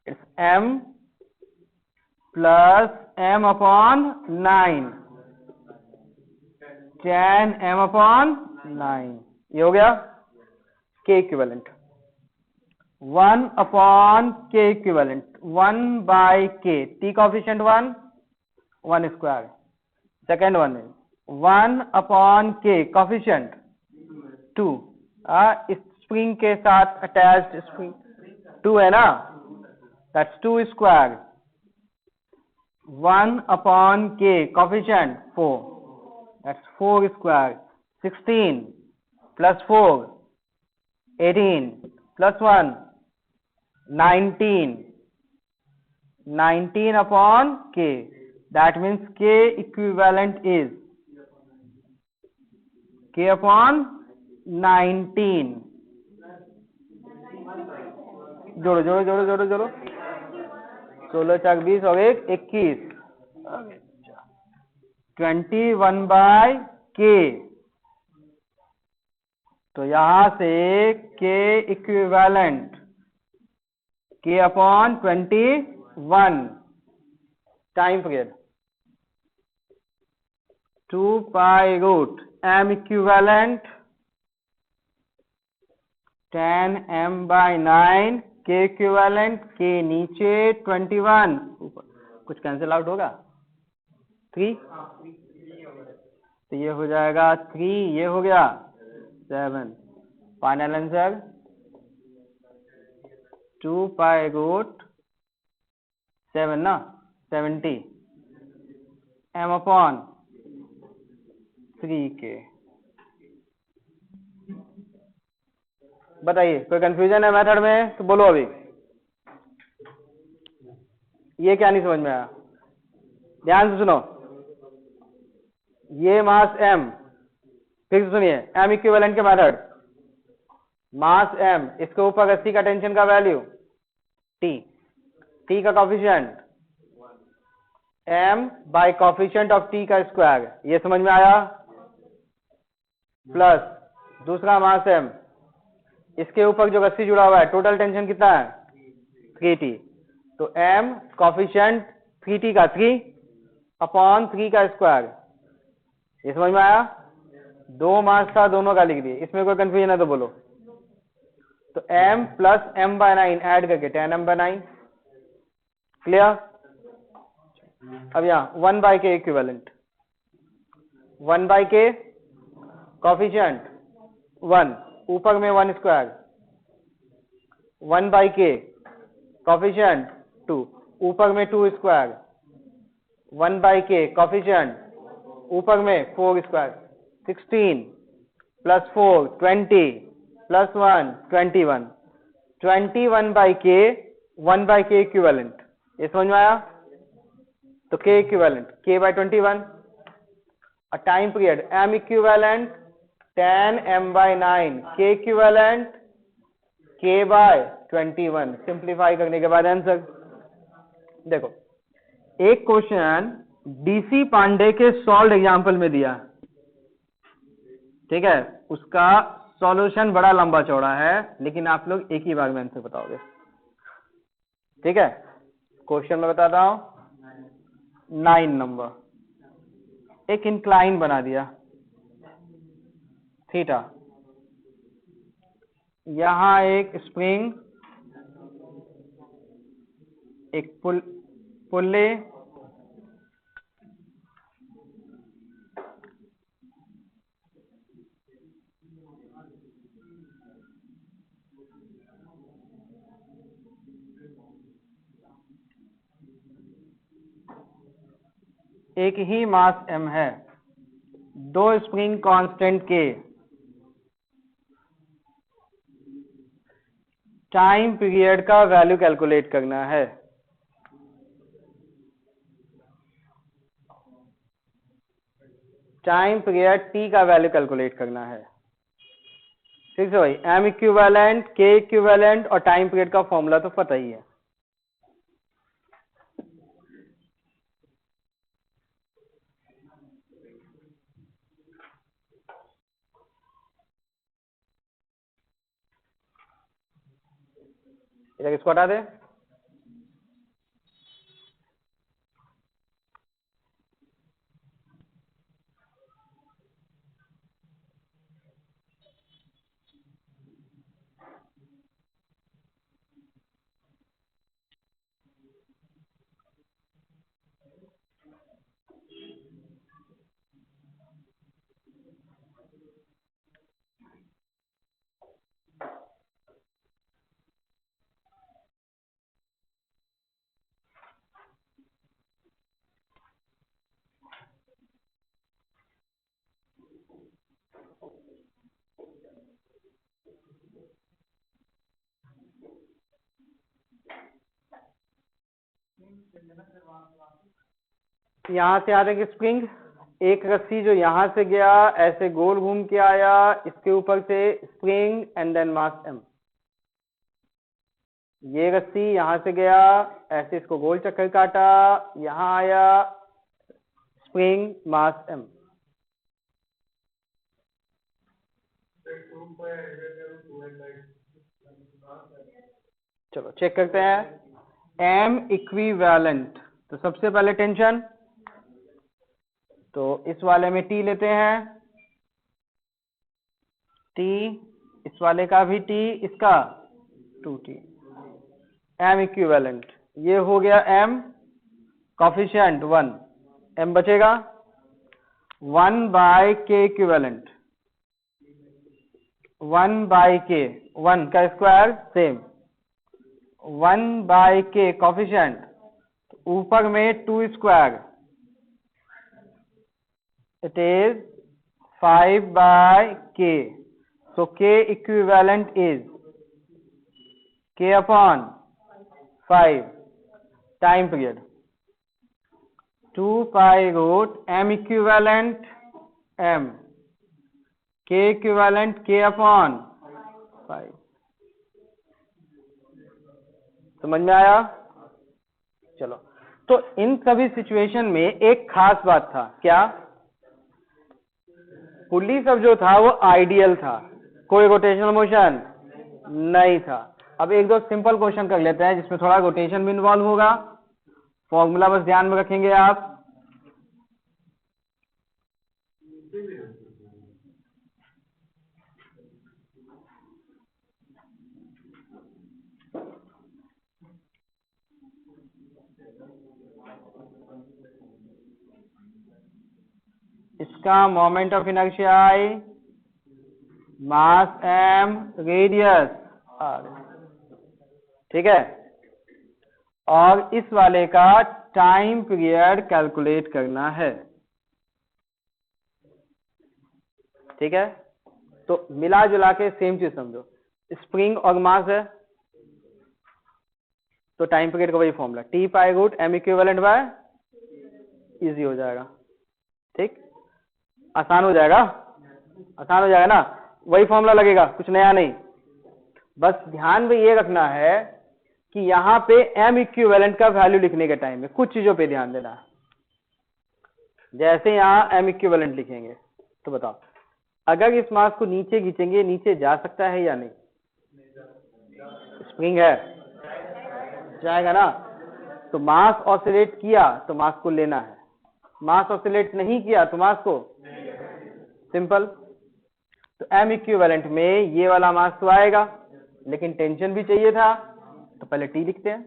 it's m plus m upon 9, 10 m upon 9, ये हो गया k equivalent. 1 upon k equivalent 1/k, t coefficient 1 square. Second one है 1 अपॉन k कॉफिशिएंट 2, स्प्रिंग के साथ अटैच्ड स्प्रिंग 2 है ना, that's 2 square. 1 upon k coefficient 4, that's 4 square। 16 plus 4 18 plus 1 19, 19 upon k, that means k equivalent is k upon 19। जोड़ो जोड़ो जोड़ो जोड़ो जोड़ो, 16 चाक 20 और 1 21, 21/k। तो यहां से k equivalent k upon 21 time period 2 pi root m equivalent 10m/9 k equivalent k नीचे 21 ऊपर कुछ कैंसिल आउट होगा 3 तो ये हो जाएगा 3 ये हो गया 7 फाइनल आंसर 2 पाई रूट 7 ना 70 m अपॉन 3k। बताइए कोई कंफ्यूजन है मेथड में तो बोलो अभी। ये क्या नहीं समझ में आया, ध्यान से सुनो। ये मास m, फिर से सुनिए, m इक्विवेलेंट के मेथड, मास m, इसके ऊपर रस्सी का टेंशन का वैल्यू t, t का coefficient m by coefficient of t का स्क्वायर, ये समझ में आया। प्लस दूसरा मास m, इसके ऊपर जो रस्सी जुड़ा हुआ है टोटल टेंशन कितना है 3t, तो m कॉफिशिएंट 3t का 3 अपॉन 3 का स्क्वायर, ये समझ में आया। दो मास था दोनों का लिख दिए, इसमें कोई कंफ्यूजन है तो बोलो। तो m प्लस m/9 ऐड करके 10m/9 क्लियर। अब यहाँ 1/k इक्विवेलेंट, 1/k कॉफिशिएंट 1 ऊपर में 1 स्क्वायर, 1/k कॉफिशिएंट 2 ऊपर में 2 स्क्वायर, 1/k कॉफिशिएंट ऊपर में 4 square, 16 plus 4 20 plus 1 21, 21/k 1/k equivalent, ये समझ में आया। तो k इक्विवेलेंट k बाय 21 और time period m equivalent 10m/9 k equivalent k by 21। Simplify करने के बाद आंसर देखो। एक क्वेश्चन डीसी पांडे के सॉल्व एग्जांपल में दिया, ठीक है, उसका सॉल्यूशन बड़ा लंबा चौड़ा है, लेकिन आप लोग एक ही बार में आंसर बताओगे, ठीक है। क्वेश्चन में बताता हूं, 9 नंबर, एक इंक्लाइन बना दिया थीटा, यहां एक स्प्रिंग, एक पुल्ले, एक ही मास m है, दो spring constant K, time period का वैल्यू कैलकुलेट करना है। टाइम पीरियड t का वैल्यू कैलकुलेट करना है, ठीक है भाई। m इक्विवेलेंट k इक्विवेलेंट और टाइम पीरियड का फॉर्मूला तो पता ही है। इधर इसको हटा दे। यहां से आते कि स्प्रिंग, एक रस्सी जो यहां से गया ऐसे गोल घूम के आया, इसके ऊपर से spring and then mass m। ये रस्सी यहां से गया ऐसे इसको गोल चक्कर काटा, यहां आया स्प्रिंग मास m। चलो चेक करते हैं एम इक्विवेलेंट। तो सबसे पहले टेंशन, तो इस वाले में टी लेते हैं, टी, इस वाले का भी टी, इसका 2t, एम इक्विवेलेंट। ये हो गया एम, कॉफिशिएंट 1, एम बचेगा 1/k इक्विवेलेंट, 1/k, 1 का स्क्वायर सेम, 1/k कॉफिशिएंट, ऊपर में 2 square, it is 5/k, so k equivalent is k upon 5 time period 2 pi root m equivalent m, k equivalent k upon 5। समझ में आया? चलो, तो इन सभी सिचुएशन में एक खास बात था, क्या? पुल्ली सब जो था वो आइडियल था, कोई रोटेशनल मोशन नहीं था। अब एक दो सिंपल क्वेश्चन कर लेते हैं जिसमें थोड़ा रोटेशन भी इन्वॉल्व होगा। फॉर्मूला बस ध्यान में रखेंगे आप। इसका moment of inertia I, mass m, radius r, ठीक है। और इस वाले का टाइम पीरियड कैलकुलेट करना है, ठीक है। तो मिला जुला के सेम चीज समझो, स्प्रिंग और मास है, तो टाइम पीरियड का वही formula T pi root M equivalent by, easy हो जाएगा, ठीक, आसान हो जाएगा, आसान हो जाएगा ना, वही फॉर्मूला लगेगा, कुछ नया नहीं। बस ध्यान में ये रखना है कि यहाँ पे एम इक्विवेलेंट का वैल्यू लिखने के टाइम में कुछ चीजों पे ध्यान देना है। जैसे यहाँ एम इक्विवेलेंट लिखेंगे तो बताओ, अगर इस मास को नीचे खींचेंगे, नीचे जा सकता है या नहीं? स्प्रिंग है, जाएगा ना। तो मास ऑसिलेट किया तो मास को लेना है, मास ऑसिलेट नहीं किया तो मास को, सिंपल। तो एम इक्विवेलेंट में ये वाला मास तो आएगा, लेकिन टेंशन भी चाहिए था, तो पहले टी लिखते हैं।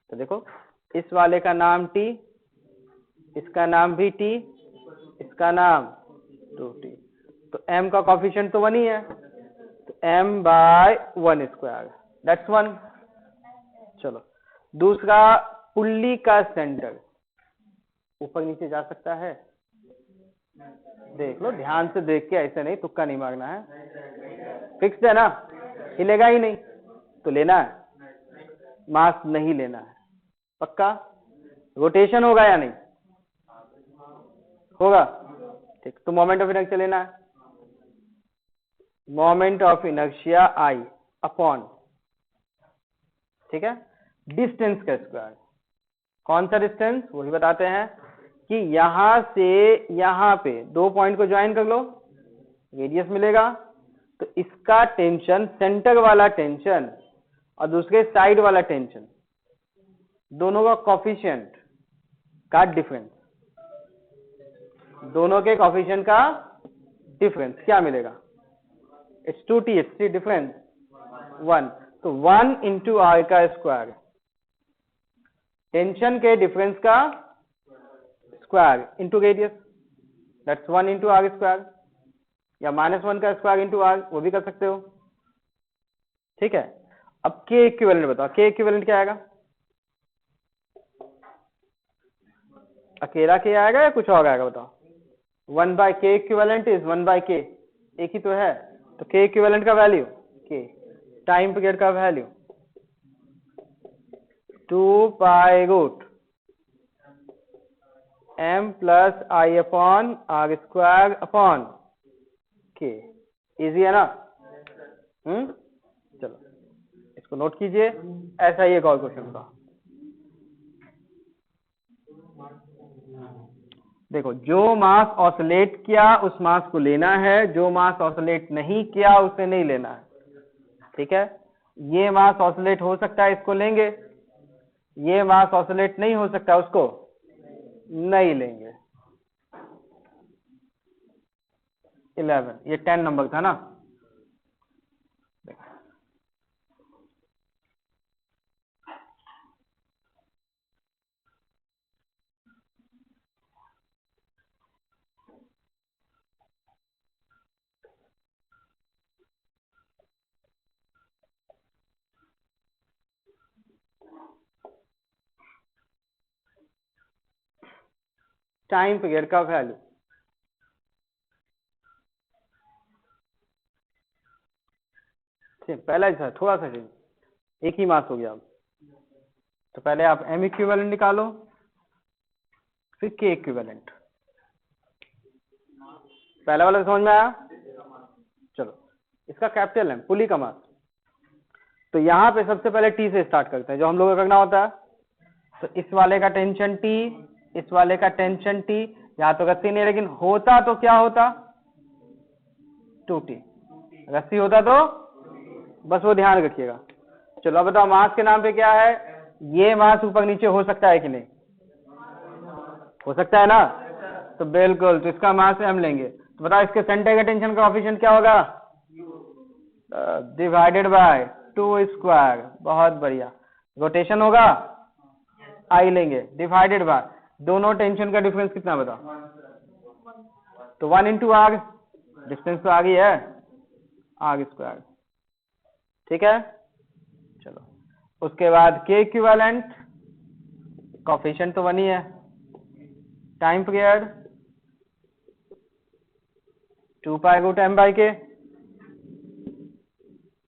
तो देखो, इस वाले का नाम टी, इसका नाम भी टी, इसका नाम 2t, तो m का कॉफिशिएंट तो 1 ही है, तो m/1 स्क्वायर, दैट्स 1। चलो, दूसरा, पुल्ली का सेंटर ऊपर नीचे जा सकता है? देख लो, ध्यान से देख के, ऐसे नहीं, तुक्का नहीं मारना है, फिक्स्ड है ना, हिलेगा ही नहीं, तो लेना है, मास नहीं लेना है, पक्का। रोटेशन होगा या नहीं होगा? ठीक, तो मोमेंट ऑफ इनर्शिया लेना है, moment of inertia I upon, ठीक है, डिस्टेंस का स्क्वायर। कौन सा डिस्टेंस, वही बताते हैं कि यहां से यहां पे 2 पॉइंट को ज्वाइन कर लो, रेडियस मिलेगा। तो इसका टेंशन, सेंटर वाला टेंशन और दूसरे साइड वाला टेंशन, दोनों का कॉफिशिएंट का डिफरेंस, दोनों के कॉफिशिएंट का डिफरेंस क्या मिलेगा? इट्स 2t, इट्स डिफरेंस 1, तो 1 इंटू आर का स्क्वायर, टेंशन के डिफरेंस का square into radius, that's 1 into R square, या -1 का स्क्वायर इंटू आर, वो भी कर सकते हो, ठीक है। अब के इक्विवेलेंट बताओ, के इक्विवेलेंट क्या आएगा? अकेला के आएगा या कुछ और आएगा बताओ? 1/k इक्विवेलेंट इज 1/k, एक ही तो है, तो के इक्विवेलेंट का वैल्यू के, टाइम पीरियड का value 2 pi root m plus I upon R square upon K, easy है ना? चलो, इसको नोट कीजिए। ऐसा ही एक और क्वेश्चन था, देखो, जो मास ऑसिलेट किया उस मास को लेना है, जो मास ऑसिलेट नहीं किया उसे नहीं लेना है, ठीक है। ये मास ऑसिलेट हो सकता है, इसको लेंगे। ये मास ऑसिलेट नहीं हो सकता, उसको नहीं लेंगे। 11, ये 10 नंबर था ना। टाइम पीरियड का वैल्यू, पहला ही था, थोड़ा सा चेंज, एक ही मास हो गया अब। तो पहले आप एम इक्विवेलेंट निकालो, फिर के इक्विवेलेंट। पहला वाला समझ में आया? चलो, इसका कैपिटल है पुली का मास। तो यहां पे सबसे पहले टी से स्टार्ट करते हैं, जो हम लोगों को करना होता है। तो इस वाले का टेंशन टी, इस वाले का टेंशन टी। यहां तो रस्सी नहीं, लेकिन होता तो क्या होता? 2T। रस्सी होता तो बस वो ध्यान रखिएगा। चलो अब बताओ, मास के नाम पे क्या है? ये मास ऊपर नीचे हो सकता है कि नहीं? हो सकता है ना। तो बिल्कुल, तो इसका मास m लेंगे। तो बताओ, इसके सेंटर का टेंशन का कोएफिशिएंट क्या होगा? Divided by 2 square. बहुत बढ़िया। रोटेशन होगा, आई लेंगे, डिवाइडेड बाय दोनों टेंशन का डिफरेंस कितना बताओ? तो 1 इंटू आर, डिस्टेंस तो आगे है, आर स्क्वायर। ठीक है। चलो, उसके बाद के इक्विवेलेंट, कोएफिशिएंट तो 1 ही है। Time period 2 pi root m by K,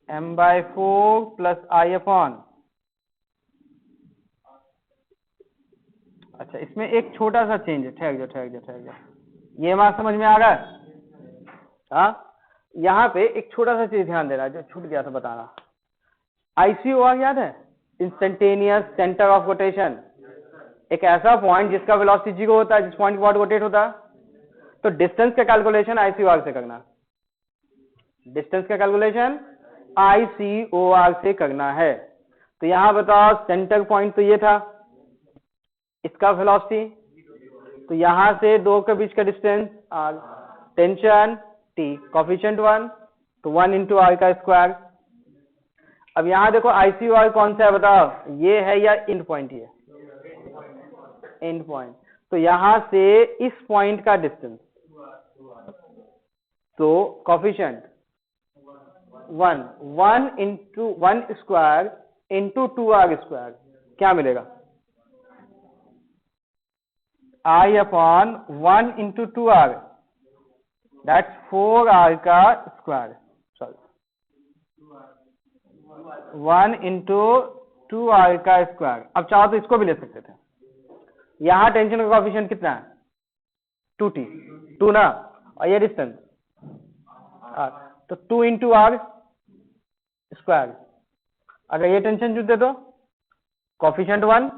m/4 plus I upon. अच्छा, इसमें एक छोटा सा चेंज है, ठहर जाओ। ये मास समझ में आ रहा है? हाँ, यहाँ पे एक छोटा सा चीज ध्यान देना, जो छूट गया था बताना। ICOR याद है? Instantaneous centre of rotation. एक ऐसा पॉइंट जिसका वेलोसिटी 0 होता है, जिस पॉइंट पर रोटेट होता है। तो डिस्टेंस का कैलकुलेशन ICOR से करना, डिस्टेंस का कैलकुलेशन ICOR से करना है। तो यहां बताओ, सेंटर पॉइंट तो ये था, इसका वेलोसिटी, तो यहां से दो के बीच का distance r, tension T, coefficient 1, तो 1 इंटू आर का स्क्वायर। अब यहां देखो, ICOR कौन सा है बताओ? ये है या एंड पॉइंट? ये एंड पॉइंट। तो यहां से इस पॉइंट का डिस्टेंस, तो coefficient 1 into 1 square into 2r square, क्या मिलेगा? I upon 1 into 2r, that's 4r का स्क्वायर। सॉरी, 1 इंटू 2r का स्क्वायर। अब चाहो तो इसको भी ले सकते थे। यहां टेंशन का कोएफिशिएंट कितना है? 2T, 2 ना, और ये डिस्टेंस r, तो 2 इंटू आर स्क्वायर। अगर ये टेंशन जुड़ दे तो कोएफिशिएंट 1,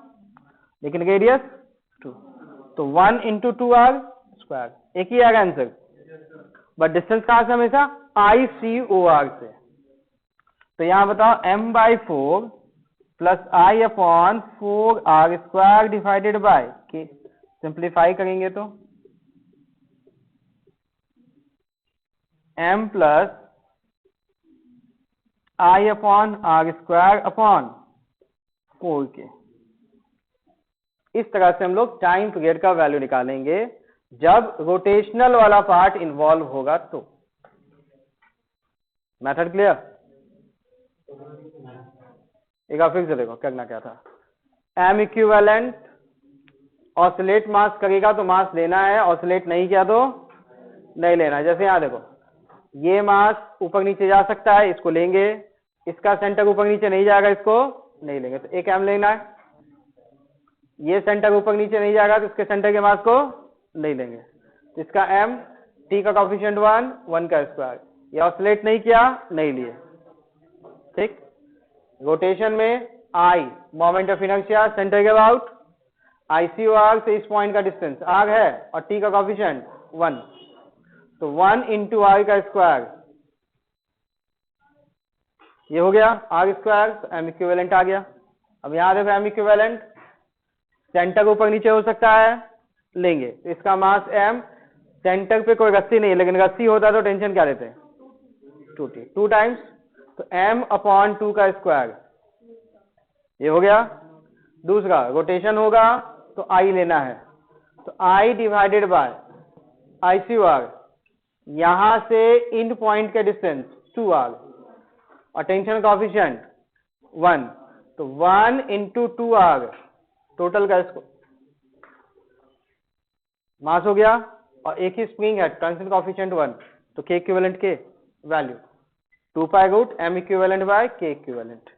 लेकिन रेडियस 2, तो 1 इंटू 2r स्क्वायर। एक ही आएगा आंसर, बट डिस्टेंस कहां से? हमेशा ICOR से। तो यहां बताओ, m/4 plus I upon 4r square divided by K. Simplify करेंगे तो m plus I upon R square upon 4k। इस तरह से हम लोग टाइम पीरियड का वैल्यू निकालेंगे जब रोटेशनल वाला पार्ट इन्वॉल्व होगा। तो मेथड क्लियर? एक बार फिर से देखो करना क्या था। एम इक्विवेलेंट, ऑसिलेट मास करेगा तो मास लेना है, ऑसिलेट नहीं किया तो नहीं लेना है। जैसे यहां देखो, ये मास ऊपर नीचे जा सकता है, इसको लेंगे। इसका सेंटर ऊपर नीचे नहीं जाएगा, इसको नहीं लेंगे, तो एक एम लेना है। ये सेंटर ऊपर नीचे नहीं जाएगा, तो इसके सेंटर के मास को नहीं लेंगे, तो इसका m, t का कोएफिशिएंट 1 का स्क्वायर। ये ऑसिलेट नहीं किया, नहीं लिए। ठीक। रोटेशन में I, moment of inertia, centre के अबाउट, ICOR से इस पॉइंट का डिस्टेंस r है, और t का कोएफिशिएंट 1, तो 1 इंटू r का स्क्वायर ये हो गया आर स्क्वायर, तो एम इक्विवेलेंट आ गया। अब यहाँ देखो एम इक्विवेलेंट सेंटर के ऊपर नीचे हो सकता है, लेंगे तो इसका मास एम, सेंटर पे कोई रस्सी नहीं है, लेकिन रस्सी होता तो टेंशन क्या लेते हैं 2t, 2 टाइम्स, तो m अपॉन 2 का स्क्वायर, ये हो गया। दूसरा रोटेशन होगा तो I लेना है, तो I डिवाइडेड बाय ICR, यहां से इन पॉइंट का डिस्टेंस 2r और टेंशन कोएफिशिएंट 1, तो 1 इंटू 2r टोटल का इसको मास हो गया, और एक ही स्प्रिंग है, टेंशन कोएफिशिएंट 1, तो k इक्विवेलेंट के value 2 pi root m equivalent by k equivalent.